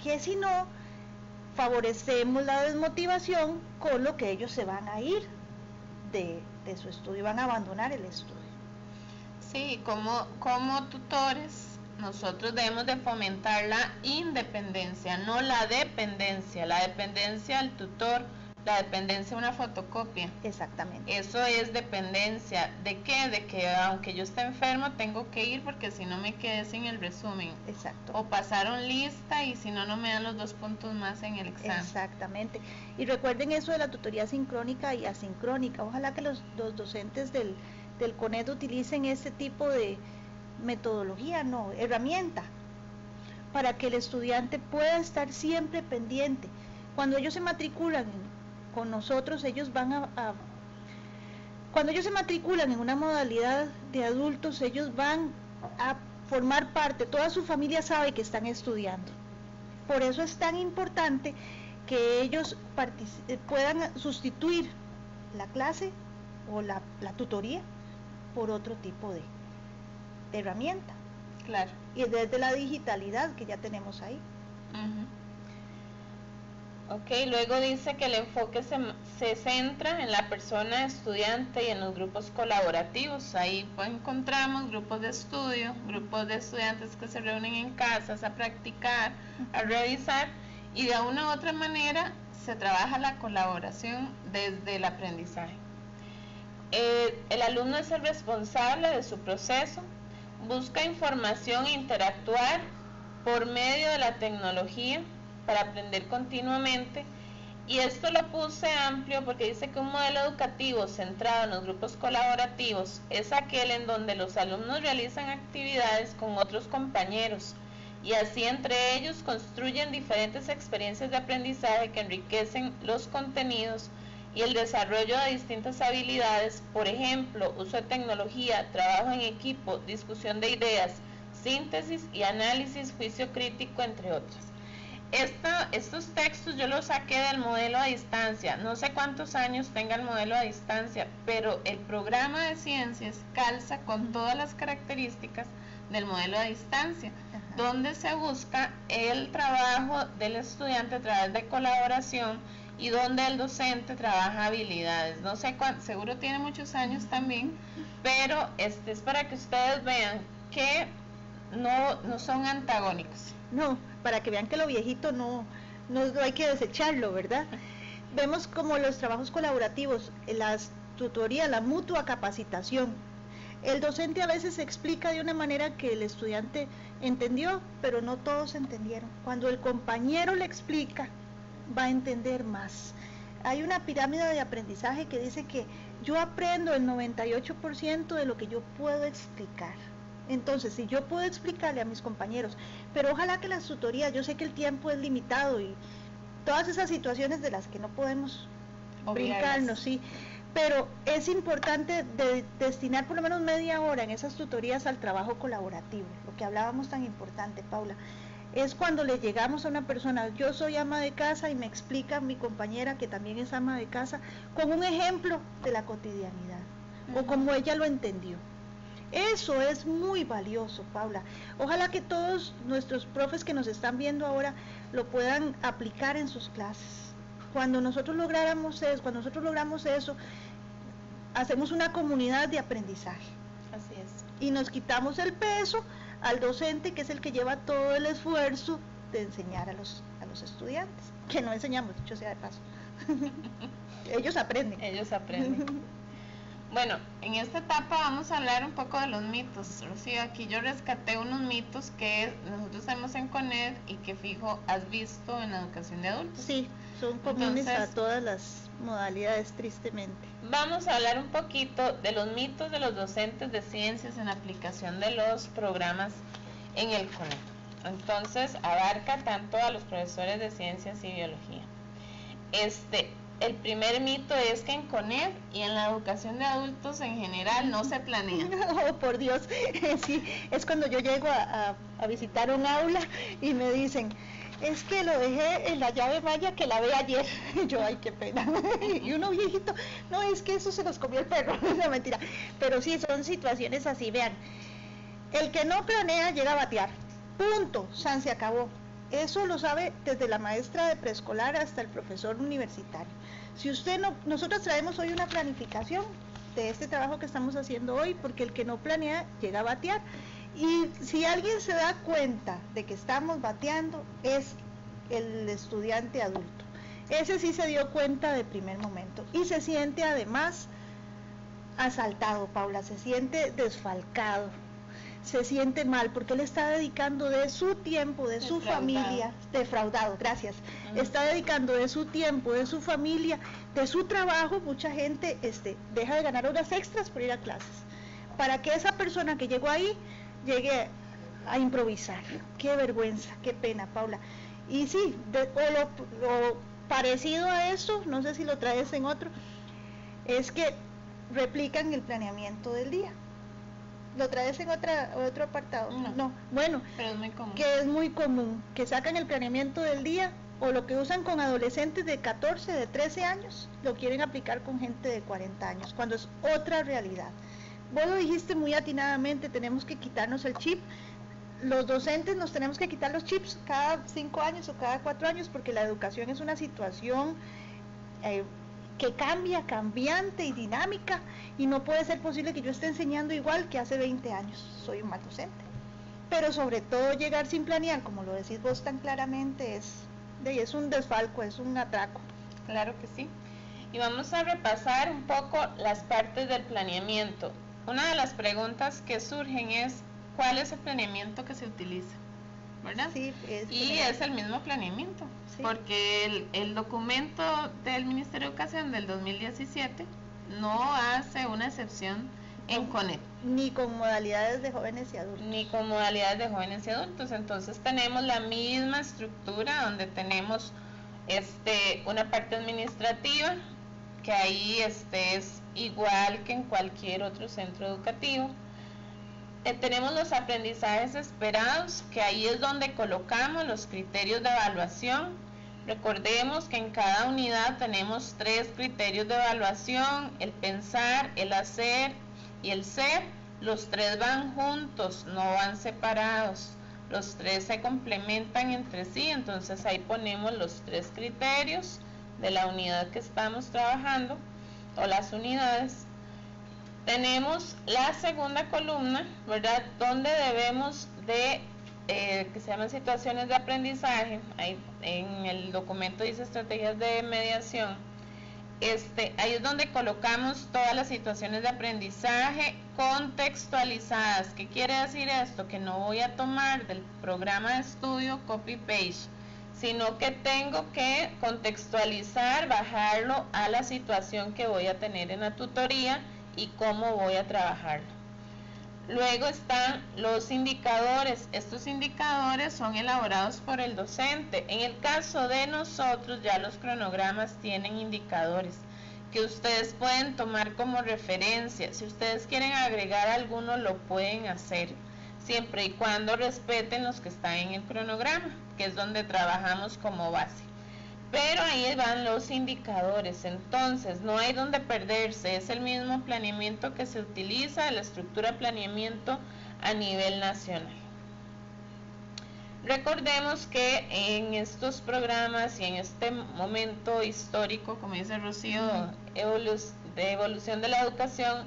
Speaker 2: Que si no, favorecemos la desmotivación, con lo que ellos se van a ir de su estudio, van a abandonar el estudio.
Speaker 1: Sí, como tutores nosotros debemos de fomentar la independencia, no la dependencia al tutor, la dependencia a una fotocopia.
Speaker 2: Exactamente.
Speaker 1: Eso es dependencia. ¿De qué? De que aunque yo esté enfermo tengo que ir porque si no me quedé sin el resumen.
Speaker 2: Exacto.
Speaker 1: O pasaron lista y si no, no me dan los 2 puntos más en el examen.
Speaker 2: Exactamente. Y recuerden eso de la tutoría sincrónica y asincrónica. Ojalá que los docentes del CONET utilicen este tipo de metodología, no, herramienta, para que el estudiante pueda estar siempre pendiente. Cuando ellos se matriculan con nosotros, ellos van cuando ellos se matriculan en una modalidad de adultos, ellos van a formar parte, toda su familia sabe que están estudiando. Por eso es tan importante que ellos puedan sustituir la clase o la tutoría por otro tipo de herramienta.
Speaker 1: Claro.
Speaker 2: Y desde la digitalidad que ya tenemos ahí.
Speaker 1: Ok, luego dice que el enfoque se centra en la persona estudiante y en los grupos colaborativos. Ahí pues encontramos grupos de estudio, grupos de estudiantes que se reúnen en casas a practicar, a revisar, y de una u otra manera se trabaja la colaboración desde el aprendizaje. El alumno es el responsable de su proceso, busca información e interactuar por medio de la tecnología para aprender continuamente, y esto lo puse amplio porque dice que un modelo educativo centrado en los grupos colaborativos es aquel en donde los alumnos realizan actividades con otros compañeros y así entre ellos construyen diferentes experiencias de aprendizaje que enriquecen los contenidos y el desarrollo de distintas habilidades, por ejemplo, uso de tecnología, trabajo en equipo, discusión de ideas, síntesis y análisis, juicio crítico, entre otras. Estos textos yo los saqué del modelo a distancia. No sé cuántos años tenga el modelo a distancia, pero el programa de ciencias calza con todas las características del modelo a distancia, donde se busca el trabajo del estudiante a través de colaboración y donde el docente trabaja habilidades. No sé cuánto, seguro tiene muchos años también, pero es para que ustedes vean que no son antagónicos.
Speaker 2: No, para que vean que lo viejito no hay que desecharlo, ¿verdad? Vemos como los trabajos colaborativos, las tutorías, la mutua capacitación. El docente a veces explica de una manera que el estudiante entendió, pero no todos entendieron. Cuando el compañero le explica, va a entender más. Hay una pirámide de aprendizaje que dice que yo aprendo el 98% de lo que yo puedo explicar. Entonces, si yo puedo explicarle a mis compañeros, pero ojalá que las tutorías, yo sé que el tiempo es limitado y todas esas situaciones de las que no podemos brincarnos, sí, pero es importante destinar por lo menos media hora en esas tutorías al trabajo colaborativo, lo que hablábamos tan importante, Paula. Es cuando le llegamos a una persona, yo soy ama de casa y me explica mi compañera que también es ama de casa, con un ejemplo de la cotidianidad, o como ella lo entendió. Eso es muy valioso, Paula. Ojalá que todos nuestros profes que nos están viendo ahora lo puedan aplicar en sus clases. Cuando nosotros logramos eso, hacemos una comunidad de aprendizaje.
Speaker 1: Así es.
Speaker 2: Y nos quitamos el peso al docente, que es el que lleva todo el esfuerzo de enseñar a los estudiantes, que no enseñamos, dicho sea de paso. Ellos aprenden.
Speaker 1: Bueno, en esta etapa vamos a hablar un poco de los mitos. Rocío, aquí yo rescaté unos mitos que nosotros tenemos en CONED y que fijo has visto en la educación de adultos.
Speaker 2: Sí, son comunes a todas las modalidades, tristemente.
Speaker 1: Vamos a hablar un poquito de los mitos de los docentes de ciencias en aplicación de los programas en el CONED. Entonces, abarca tanto a los profesores de ciencias y biología. El primer mito es que en CONED y en la educación de adultos en general no se planea.
Speaker 2: Oh, por Dios, sí, es cuando yo llego a visitar un aula y me dicen, es que lo dejé en la llave Maya que la ve ayer. Yo, ay, qué pena. Y uno viejito, no, es que eso se los comió el perro. No, mentira. Pero sí, son situaciones así, vean. El que no planea llega a batear. Punto, San se acabó. Eso lo sabe desde la maestra de preescolar hasta el profesor universitario. Si usted no, nosotros traemos hoy una planificación de este trabajo que estamos haciendo hoy, porque el que no planea llega a batear. Y si alguien se da cuenta de que estamos bateando, es el estudiante adulto. Ese sí se dio cuenta de primer momento y se siente además asaltado, Paula, se siente desfalcado, se siente mal porque él está dedicando de su tiempo, de su familia, defraudado, gracias, está dedicando de su tiempo, de su familia, de su trabajo. Mucha gente deja de ganar horas extras por ir a clases, para que esa persona que llegó ahí llegue a improvisar. Qué vergüenza, qué pena, Paula. Y sí, lo parecido a eso, no sé si lo traes en otro, es que replican el planeamiento del día. ¿Lo traes en otro apartado? No. Bueno,
Speaker 1: pero es muy común.
Speaker 2: Que es muy común, que sacan el planeamiento del día, o lo que usan con adolescentes de 14, de 13 años, lo quieren aplicar con gente de 40 años, cuando es otra realidad. Vos lo dijiste muy atinadamente, tenemos que quitarnos el chip. los docentes nos tenemos que quitar los chips cada 5 años o cada 4 años, porque la educación es una situación que cambia, cambiante y dinámica, y no puede ser posible que yo esté enseñando igual que hace 20 años. Soy un mal docente. Pero sobre todo llegar sin planear, como lo decís vos tan claramente, es un desfalco, es un atraco.
Speaker 1: Claro que sí. Y vamos a repasar un poco las partes del planeamiento. Una de las preguntas que surgen es, ¿cuál es el planeamiento que se utiliza? ¿Verdad?
Speaker 2: Sí,
Speaker 1: es el mismo planeamiento, sí. Porque el documento del Ministerio de Educación del 2017 no hace una excepción en CONEP.
Speaker 2: Ni con modalidades de jóvenes y adultos.
Speaker 1: Ni con modalidades de jóvenes y adultos. Entonces tenemos la misma estructura donde tenemos una parte administrativa, que ahí es igual que en cualquier otro centro educativo. Tenemos los aprendizajes esperados, que ahí es donde colocamos los criterios de evaluación. Recordemos que en cada unidad tenemos 3 criterios de evaluación: el pensar, el hacer y el ser. Los 3 van juntos, no van separados. Los 3 se complementan entre sí, entonces ahí ponemos los 3 criterios de la unidad que estamos trabajando, o las unidades. Tenemos la segunda columna, ¿verdad?, donde debemos de, que se llaman situaciones de aprendizaje. Ahí en el documento dice estrategias de mediación. Ahí es donde colocamos todas las situaciones de aprendizaje contextualizadas. ¿Qué quiere decir esto? Que no voy a tomar del programa de estudio copy-paste, sino que tengo que contextualizar, bajarlo a la situación que voy a tener en la tutoría y cómo voy a trabajarlo. Luego están los indicadores. Estos indicadores son elaborados por el docente. En el caso de nosotros, ya los cronogramas tienen indicadores que ustedes pueden tomar como referencia. Si ustedes quieren agregar alguno, lo pueden hacer, siempre y cuando respeten los que están en el cronograma, que es donde trabajamos como base. Pero ahí van los indicadores, entonces no hay donde perderse. Es el mismo planeamiento que se utiliza, la estructura de planeamiento a nivel nacional. Recordemos que en estos programas y en este momento histórico, como dice Rocío, de evolución de la educación,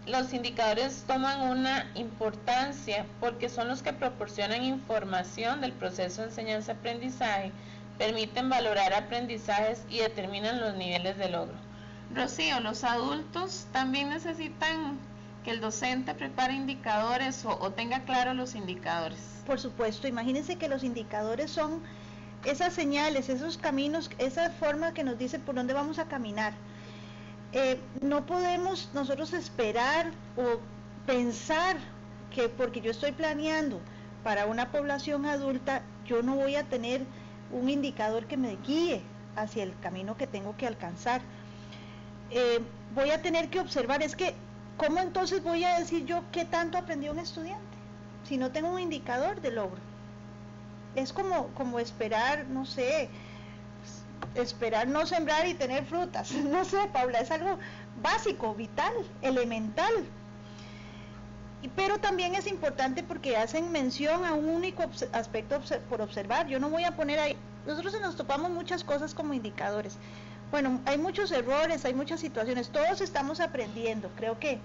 Speaker 1: los indicadores toman una importancia porque son los que proporcionan información del proceso de enseñanza-aprendizaje, permiten valorar aprendizajes y determinan los niveles de logro. Rocío, ¿los adultos también necesitan que el docente prepare indicadores o tenga claro los indicadores?
Speaker 2: Por supuesto, imagínense que los indicadores son esas señales, esos caminos, esa forma que nos dice por dónde vamos a caminar. No podemos nosotros esperar o pensar que porque yo estoy planeando para una población adulta, yo no voy a tener un indicador que me guíe hacia el camino que tengo que alcanzar. Voy a tener que observar, es que, ¿cómo entonces voy a decir yo qué tanto aprendió un estudiante si no tengo un indicador de logro? Es como esperar, no sé, esperar no sembrar y tener frutas. No sé, Paula, es algo básico, vital, elemental. Pero también es importante porque hacen mención a un único aspecto por observar. Yo no voy a poner ahí, nosotros nos topamos muchas cosas como indicadores. Bueno, hay muchos errores, hay muchas situaciones, todos estamos aprendiendo. Creo que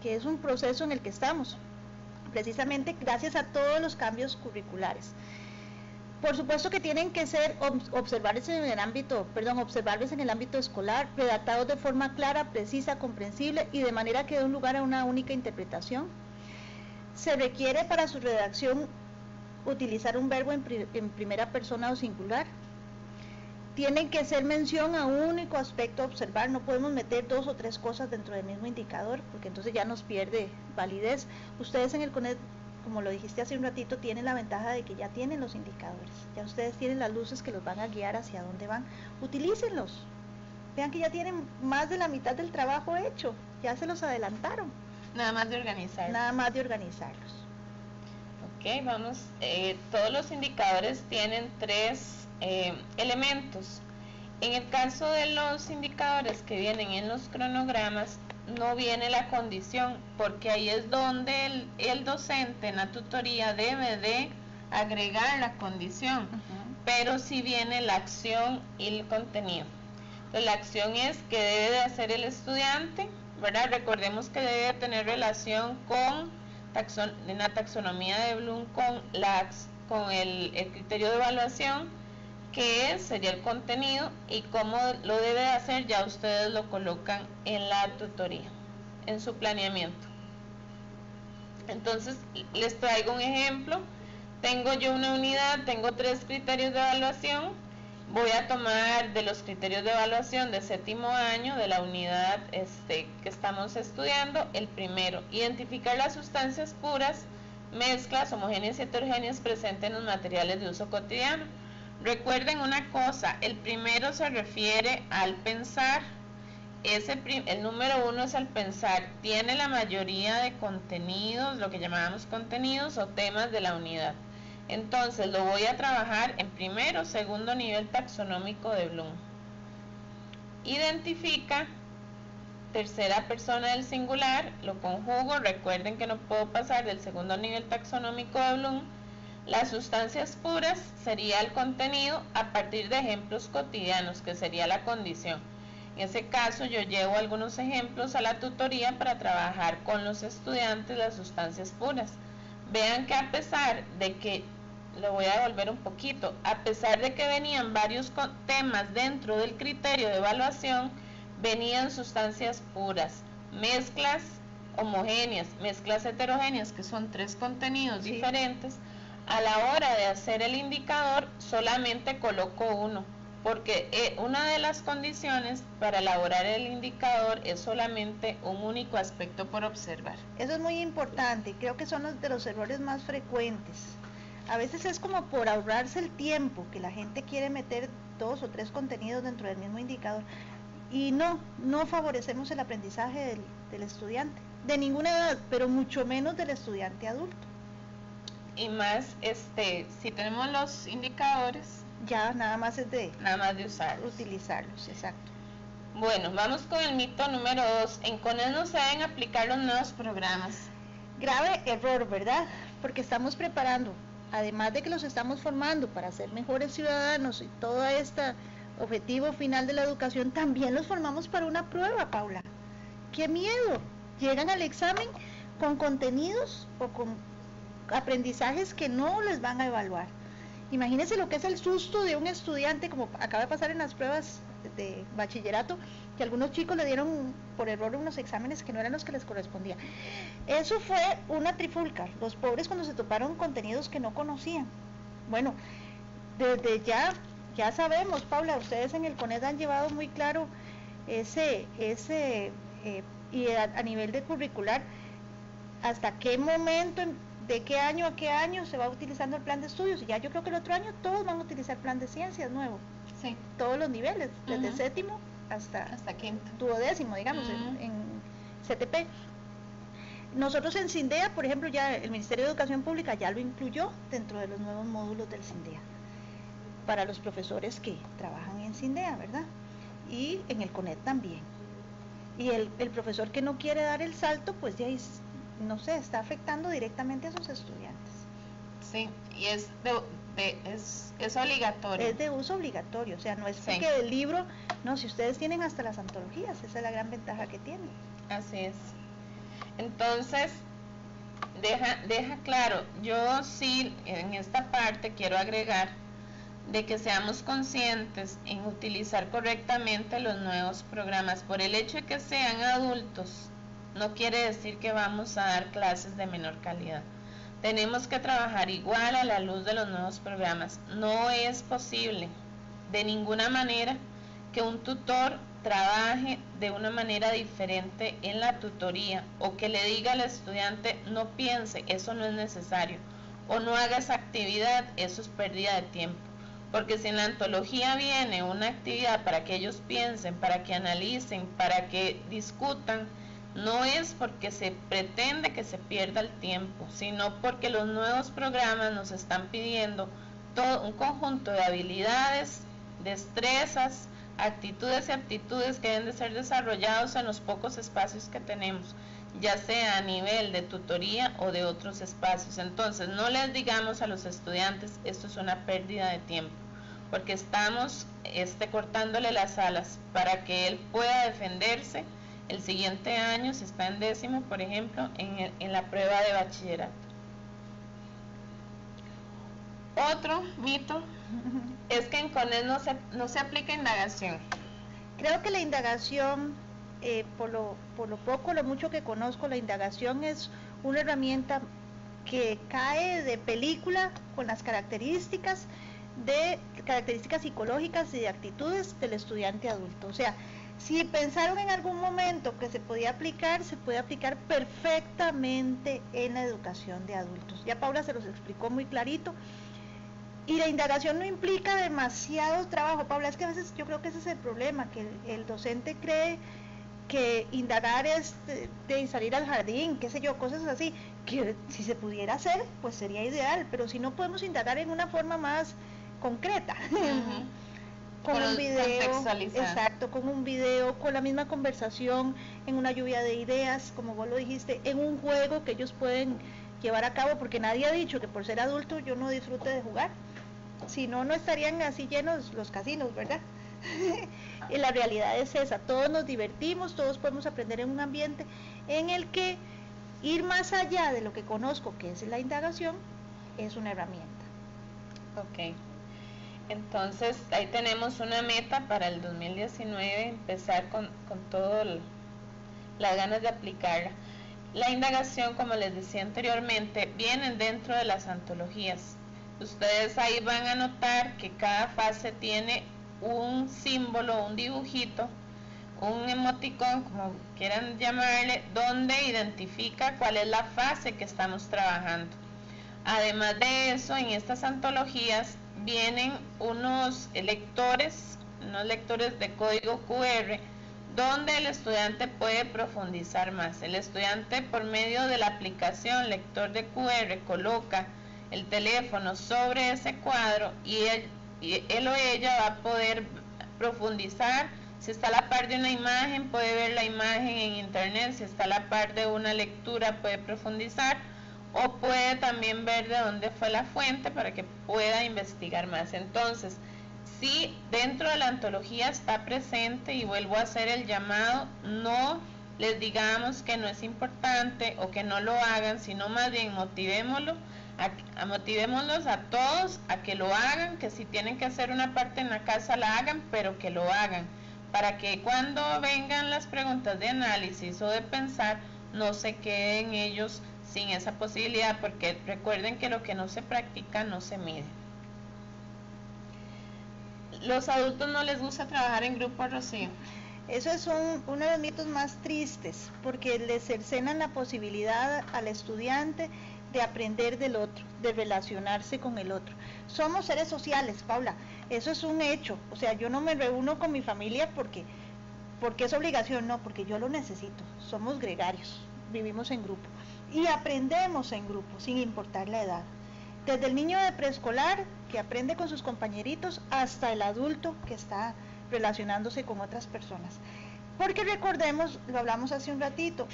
Speaker 2: es un proceso en el que estamos, precisamente gracias a todos los cambios curriculares. Por supuesto que tienen que ser observables en el ámbito escolar, redactados de forma clara, precisa, comprensible y de manera que dé un lugar a una única interpretación. Se requiere para su redacción utilizar un verbo en primera persona o singular. Tienen que ser mención a un único aspecto a observar, no podemos meter 2 o 3 cosas dentro del mismo indicador, porque entonces ya nos pierde validez. Ustedes en el CONED, como lo dijiste hace un ratito, tienen la ventaja de que ya tienen los indicadores, ya ustedes tienen las luces que los van a guiar hacia dónde van. Utilícenlos, vean que ya tienen más de la mitad del trabajo hecho, ya se los adelantaron.
Speaker 1: Nada más de organizarlos.
Speaker 2: Nada más de organizarlos.
Speaker 1: Ok, vamos, todos los indicadores tienen 3 elementos. En el caso de los indicadores que vienen en los cronogramas, no viene la condición, porque ahí es donde el docente en la tutoría debe de agregar la condición, pero sí viene la acción y el contenido. Entonces, la acción es que debe de hacer el estudiante, ¿verdad? Recordemos que debe de tener relación con la taxonomía de Bloom, con el criterio de evaluación, que sería el contenido, y cómo lo debe de hacer ya ustedes lo colocan en la tutoría, en su planeamiento. Entonces les traigo un ejemplo. Tengo yo una unidad, tengo 3 criterios de evaluación. Voy a tomar de los criterios de evaluación de 7º año de la unidad que estamos estudiando, el primero: identificar las sustancias puras, mezclas, homogéneas y heterogéneas presentes en los materiales de uso cotidiano. Recuerden una cosa, el primero se refiere al pensar. El número 1 es al pensar, tiene la mayoría de contenidos, lo que llamábamos contenidos o temas de la unidad. Entonces lo voy a trabajar en primero, segundo nivel taxonómico de Bloom. Identifica, tercera persona del singular, lo conjugo. Recuerden que no puedo pasar del segundo nivel taxonómico de Bloom. Las sustancias puras sería el contenido a partir de ejemplos cotidianos, que sería la condición. En ese caso yo llevo algunos ejemplos a la tutoría para trabajar con los estudiantes las sustancias puras. Vean que a pesar de que, lo voy a devolver un poquito, a pesar de que venían varios temas dentro del criterio de evaluación, venían sustancias puras, mezclas homogéneas, mezclas heterogéneas, que son 3 contenidos diferentes. A la hora de hacer el indicador solamente coloco uno, porque una de las condiciones para elaborar el indicador es solamente un único aspecto por observar.
Speaker 2: Eso es muy importante, creo que son de los errores más frecuentes. A veces es como por ahorrarse el tiempo, que la gente quiere meter 2 o 3 contenidos dentro del mismo indicador, y no favorecemos el aprendizaje del estudiante, de ninguna edad, pero mucho menos del estudiante adulto.
Speaker 1: Y más, si tenemos los indicadores,
Speaker 2: ya nada más es de
Speaker 1: usarlos.
Speaker 2: Utilizarlos, exacto.
Speaker 1: Bueno, vamos con el mito número 2. En CONED no se deben aplicar los nuevos programas.
Speaker 2: Grave error, ¿verdad? Porque estamos preparando, además de que los estamos formando para ser mejores ciudadanos y todo este objetivo final de la educación, también los formamos para una prueba, Paula. ¡Qué miedo! Llegan al examen con contenidos o con aprendizajes que no les van a evaluar. Imagínense lo que es el susto de un estudiante, como acaba de pasar en las pruebas de bachillerato, que algunos chicos le dieron por error unos exámenes que no eran los que les correspondía. Eso fue una trifulca, los pobres cuando se toparon contenidos que no conocían. Bueno, desde ya sabemos, Paula, ustedes en el CONED han llevado muy claro y a nivel de curricular, hasta qué momento, de qué año a qué año se va utilizando el plan de estudios. Y ya yo creo que el otro año todos van a utilizar plan de ciencias nuevo.
Speaker 1: Sí.
Speaker 2: Todos los niveles, desde séptimo hasta
Speaker 1: quinto.
Speaker 2: Duodécimo, digamos, en CTP. Nosotros en CINDEA, por ejemplo, ya el Ministerio de Educación Pública ya lo incluyó dentro de los nuevos módulos del CINDEA, para los profesores que trabajan en CINDEA, ¿verdad? Y en el CONED también. Y el profesor que no quiere dar el salto, pues ya no sé, está afectando directamente a sus estudiantes.
Speaker 1: Sí, y es obligatorio.
Speaker 2: Es de uso obligatorio, o sea, no es porque del libro, no, si ustedes tienen hasta las antologías, esa es la gran ventaja que tienen.
Speaker 1: Así es. Entonces, deja claro, yo sí en esta parte quiero agregar de que seamos conscientes en utilizar correctamente los nuevos programas. Por el hecho de que sean adultos, no quiere decir que vamos a dar clases de menor calidad. Tenemos que trabajar igual a la luz de los nuevos programas. No es posible de ninguna manera que un tutor trabaje de una manera diferente en la tutoría, o que le diga al estudiante no piense, eso no es necesario, o no haga esa actividad, eso es pérdida de tiempo. Porque si en la antología viene una actividad para que ellos piensen, para que analicen, para que discutan, no es porque se pretende que se pierda el tiempo, sino porque los nuevos programas nos están pidiendo todo un conjunto de habilidades, destrezas, actitudes y aptitudes que deben de ser desarrollados en los pocos espacios que tenemos, ya sea a nivel de tutoría o de otros espacios. Entonces, no les digamos a los estudiantes, esto es una pérdida de tiempo, porque estamos cortándole las alas para que él pueda defenderse el siguiente año, si está en 10º, por ejemplo, en la prueba de bachillerato. Otro mito es que en CONES no se aplica indagación.
Speaker 2: Creo que la indagación, por lo poco, lo mucho que conozco, la indagación es una herramienta que cae de película con las características psicológicas y de actitudes del estudiante adulto. O sea, si pensaron en algún momento que se puede aplicar perfectamente en la educación de adultos. Ya Paula se los explicó muy clarito. Y la indagación no implica demasiado trabajo, Paula, es que a veces yo creo que ese es el problema, que el docente cree que indagar es de salir al jardín, qué sé yo, cosas así, que si se pudiera hacer, pues sería ideal, pero si no podemos indagar en una forma más concreta, con un video, exacto, con un video, con la misma conversación, en una lluvia de ideas, como vos lo dijiste, en un juego que ellos pueden llevar a cabo, porque nadie ha dicho que por ser adulto yo no disfrute de jugar. Si no, no estarían así llenos los casinos, ¿verdad? Y la realidad es esa, todos nos divertimos, todos podemos aprender en un ambiente en el que ir más allá de lo que conozco, que es la indagación, es una herramienta.
Speaker 1: Ok, entonces ahí tenemos una meta para el 2019, empezar con todas las ganas de aplicarla. La indagación, como les decía anteriormente, viene dentro de las antologías. Ustedes ahí van a notar que cada fase tiene un símbolo, un dibujito, un emoticón, como quieran llamarle, donde identifica cuál es la fase que estamos trabajando. Además de eso, en estas antologías vienen unos lectores de código QR, donde el estudiante puede profundizar más. El estudiante, por medio de la aplicación lector de QR, coloca el teléfono sobre ese cuadro y él o ella va a poder profundizar. Si está a la par de una imagen, puede ver la imagen en internet. Si está a la par de una lectura, puede profundizar, o puede también ver de dónde fue la fuente para que pueda investigar más. Entonces, si dentro de la antología está presente, y vuelvo a hacer el llamado, no les digamos que no es importante o que no lo hagan, sino más bien motivémoslos a todos a que lo hagan, que si tienen que hacer una parte en la casa la hagan, pero que lo hagan, para que cuando vengan las preguntas de análisis o de pensar, no se queden ellos sin esa posibilidad, porque recuerden que lo que no se practica no se mide. Los adultos no les gusta trabajar en grupo, Rocío.
Speaker 2: Eso es uno de los mitos más tristes, porque le cercenan la posibilidad al estudiante de aprender del otro, de relacionarse con el otro. Somos seres sociales, Paula, eso es un hecho. O sea, yo no me reúno con mi familia porque es obligación, no, porque yo lo necesito. Somos gregarios, vivimos en grupo y aprendemos en grupo, sin importar la edad. Desde el niño de preescolar, que aprende con sus compañeritos, hasta el adulto que está relacionándose con otras personas. Porque recordemos, lo hablamos hace un ratito,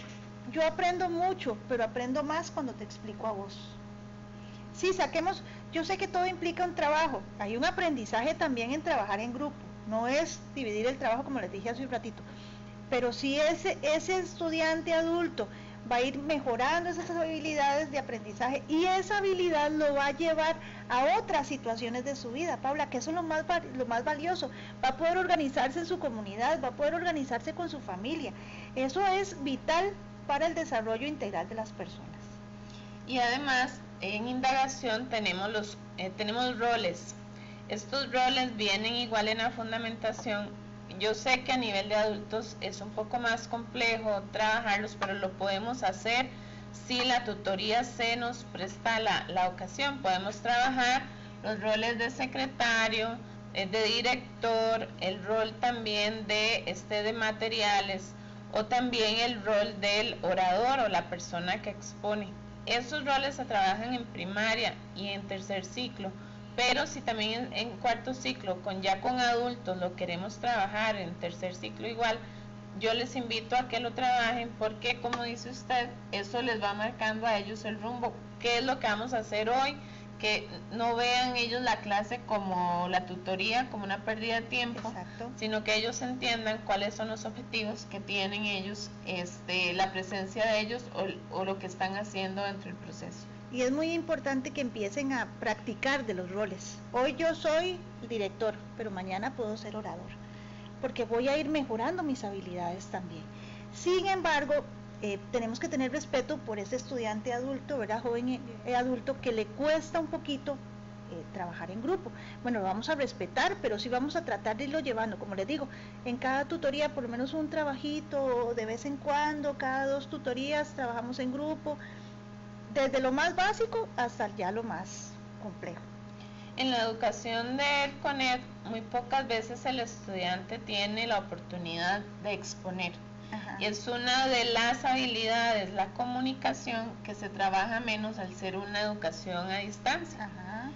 Speaker 2: yo aprendo mucho, pero aprendo más cuando te explico a vos. Sí, yo sé que todo implica un trabajo, hay un aprendizaje también en trabajar en grupo, no es dividir el trabajo como les dije hace un ratito, pero sí ese estudiante adulto va a ir mejorando esas habilidades de aprendizaje y esa habilidad lo va a llevar a otras situaciones de su vida, Paula, que eso es lo más valioso. Va a poder organizarse en su comunidad, va a poder organizarse con su familia. Eso es vital para el desarrollo integral de las personas.
Speaker 1: Y además, en indagación tenemos roles. Estos roles vienen igual en la fundamentación. Yo sé que a nivel de adultos es un poco más complejo trabajarlos, pero lo podemos hacer si la tutoría se nos presta la ocasión. Podemos trabajar los roles de secretario, de director, el rol también de materiales, o también el rol del orador o la persona que expone. Esos roles se trabajan en primaria y en tercer ciclo, Pero si también en cuarto ciclo, con adultos lo queremos trabajar, en tercer ciclo igual, yo les invito a que lo trabajen porque, como dice usted, eso les va marcando a ellos el rumbo. ¿Qué es lo que vamos a hacer hoy? Que no vean ellos la clase como la tutoría, como una pérdida de tiempo. Exacto. Sino que ellos entiendan cuáles son los objetivos que tienen ellos, la presencia de ellos o lo que están haciendo dentro del proceso.
Speaker 2: Y es muy importante que empiecen a practicar de los roles. Hoy yo soy el director, pero mañana puedo ser orador, porque voy a ir mejorando mis habilidades también. Sin embargo, tenemos que tener respeto por ese estudiante adulto, ¿verdad? Joven adulto, que le cuesta un poquito trabajar en grupo. Bueno, lo vamos a respetar, pero sí vamos a tratar de irlo llevando. Como les digo, en cada tutoría por lo menos un trabajito, de vez en cuando, cada 2 tutorías trabajamos en grupo, desde lo más básico hasta ya lo más complejo.
Speaker 1: En la educación de ERCONET, muy pocas veces el estudiante tiene la oportunidad de exponer. Ajá. Y es una de las habilidades, la comunicación, que se trabaja menos al ser una educación a distancia. Ajá.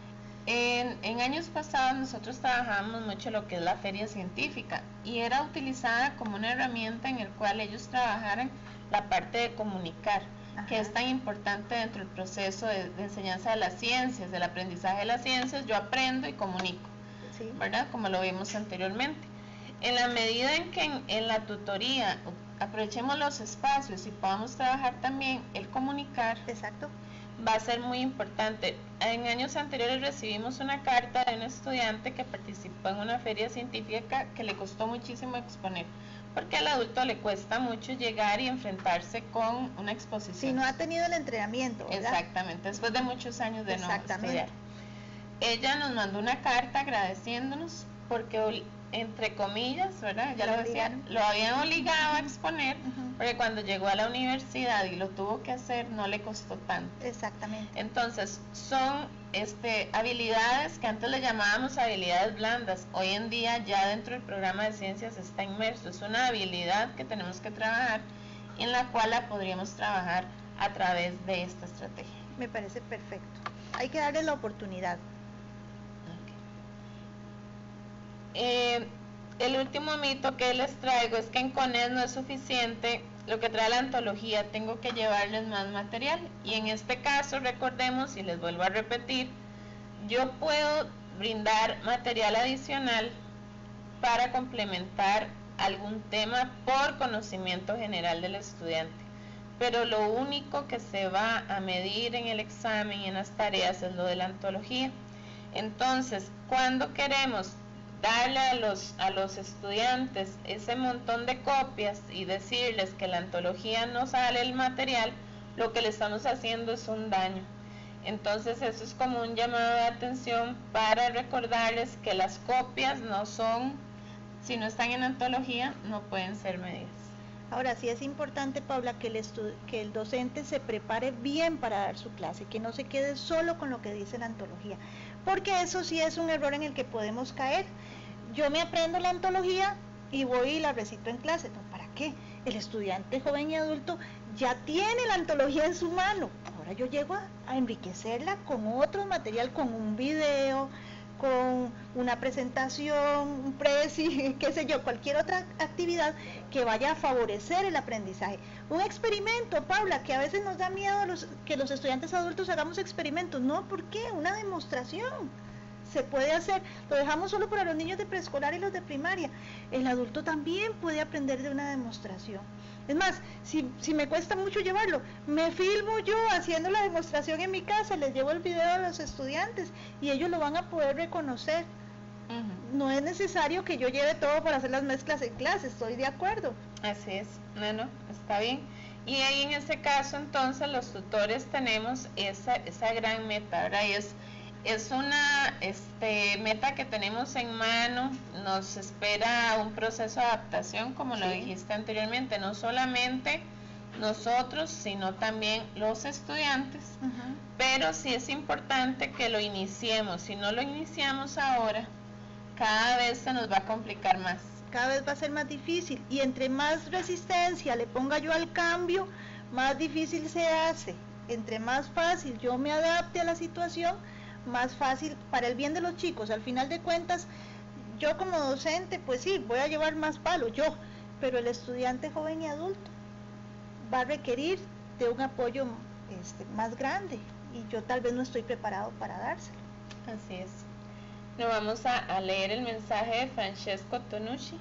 Speaker 1: En años pasados nosotros trabajábamos mucho lo que es la feria científica y era utilizada como una herramienta en el cual ellos trabajaran la parte de comunicar. Ajá. Que es tan importante dentro del proceso de enseñanza de las ciencias, del aprendizaje de las ciencias. Yo aprendo y comunico, sí, ¿verdad? Como lo vimos anteriormente. En la medida en que en la tutoría aprovechemos los espacios y podamos trabajar también el comunicar, exacto, va a ser muy importante. En años anteriores recibimos una carta de un estudiante que participó en una feria científica que le costó muchísimo exponer, porque al adulto le cuesta mucho llegar y enfrentarse con una exposición.
Speaker 2: Si no ha tenido el entrenamiento, ¿verdad?
Speaker 1: Exactamente, después de muchos años de no estudiar. Ella nos mandó una carta agradeciéndonos porque, entre comillas, ¿verdad? Ya lo decía, lo habían obligado a exponer, porque cuando llegó a la universidad y lo tuvo que hacer, no le costó tanto.
Speaker 2: Exactamente.
Speaker 1: Entonces, son habilidades que antes le llamábamos habilidades blandas. Hoy en día ya dentro del programa de ciencias está inmerso. Es una habilidad que tenemos que trabajar, en la cual la podríamos trabajar a través de esta estrategia.
Speaker 2: Me parece perfecto. Hay que darle la oportunidad.
Speaker 1: El último mito que les traigo es que en CONED no es suficiente lo que trae la antología, tengo que llevarles más material. Y en este caso, recordemos, y les vuelvo a repetir, yo puedo brindar material adicional para complementar algún tema por conocimiento general del estudiante, pero lo único que se va a medir en el examen y en las tareas es lo de la antología. Entonces, cuando queremos darle a los estudiantes ese montón de copias y decirles que la antología no sale el material, lo que le estamos haciendo es un daño. Entonces eso es como un llamado de atención para recordarles que las copias no son, si no están en antología, no pueden ser medidas.
Speaker 2: Ahora sí es importante, Paula, que el docente se prepare bien para dar su clase, que no se quede solo con lo que dice la antología, porque eso sí es un error en el que podemos caer. Yo me aprendo la antología y voy y la recito en clase. ¿No? ¿Para qué? El estudiante joven y adulto ya tiene la antología en su mano. Ahora yo llego a enriquecerla con otro material, con un video, con una presentación, un presi, qué sé yo, cualquier otra actividad que vaya a favorecer el aprendizaje. Un experimento, Paula, que a veces nos da miedo que los estudiantes adultos hagamos experimentos. No, ¿por qué? Una demostración. Se puede hacer, lo dejamos solo para los niños de preescolar y los de primaria. El adulto también puede aprender de una demostración. Es más, si me cuesta mucho llevarlo, me filmo yo haciendo la demostración en mi casa, les llevo el video a los estudiantes y ellos lo van a poder reconocer. No es necesario que yo lleve todo para hacer las mezclas en clase, estoy de acuerdo.
Speaker 1: Así es, no, está bien. Y ahí en ese caso entonces los tutores tenemos esa gran meta, ¿verdad? Y es una meta que tenemos en mano, nos espera un proceso de adaptación, como lo dijiste anteriormente, no solamente nosotros, sino también los estudiantes, pero sí es importante que lo iniciemos. Si no lo iniciamos ahora, cada vez se nos va a complicar más.
Speaker 2: Cada vez va a ser más difícil, y entre más resistencia le ponga yo al cambio, más difícil se hace. Entre más fácil yo me adapte a la situación, más fácil para el bien de los chicos. Al final de cuentas, yo como docente, pues sí, voy a llevar más palo, pero el estudiante joven y adulto va a requerir de un apoyo más grande y yo tal vez no estoy preparado para dárselo.
Speaker 1: Así es. Nos vamos a leer el mensaje de Francesco Tonucci.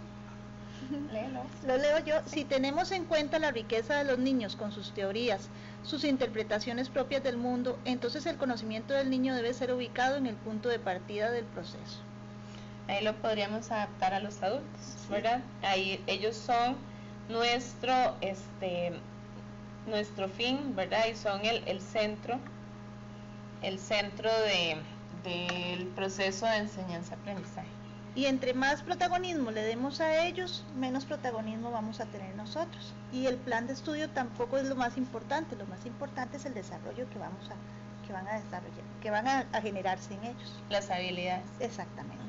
Speaker 1: Léelo.
Speaker 2: Lo leo yo. Si tenemos en cuenta la riqueza de los niños con sus teorías, sus interpretaciones propias del mundo, entonces el conocimiento del niño debe ser ubicado en el punto de partida del proceso.
Speaker 1: Ahí lo podríamos adaptar a los adultos, sí, ¿verdad? Ahí ellos son nuestro fin, ¿verdad? Y son el centro del proceso de enseñanza-aprendizaje.
Speaker 2: Y entre más protagonismo le demos a ellos, menos protagonismo vamos a tener nosotros. Y el plan de estudio tampoco es lo más importante es el desarrollo que van a desarrollar, que van a generarse en ellos.
Speaker 1: Las habilidades.
Speaker 2: Exactamente.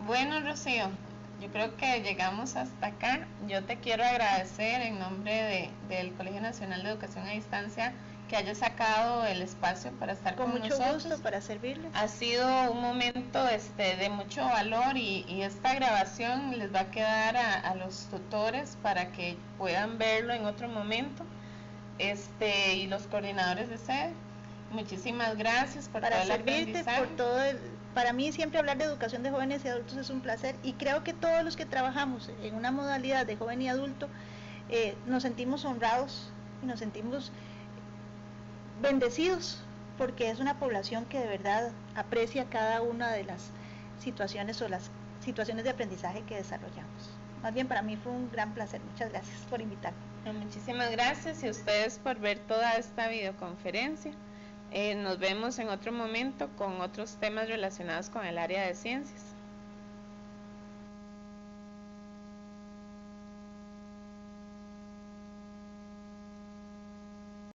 Speaker 1: Bueno, Rocío, yo creo que llegamos hasta acá. Yo te quiero agradecer en nombre del Colegio Nacional de Educación a Distancia que haya sacado el espacio para estar con nosotros.
Speaker 2: Con mucho gusto, para servirles.
Speaker 1: Ha sido un momento de mucho valor y esta grabación les va a quedar a los tutores para que puedan verlo en otro momento, y los coordinadores de sede. Muchísimas gracias por
Speaker 2: para
Speaker 1: todo el
Speaker 2: servirte,
Speaker 1: aprendizaje.
Speaker 2: por todo para mí siempre hablar de educación de jóvenes y adultos es un placer y creo que todos los que trabajamos en una modalidad de joven y adulto nos sentimos honrados y nos sentimos bendecidos porque es una población que de verdad aprecia cada una de las situaciones o las situaciones de aprendizaje que desarrollamos. Más bien para mí fue un gran placer. Muchas gracias por invitarme.
Speaker 1: Muchísimas gracias y a ustedes por ver toda esta videoconferencia. Nos vemos en otro momento con otros temas relacionados con el área de ciencias.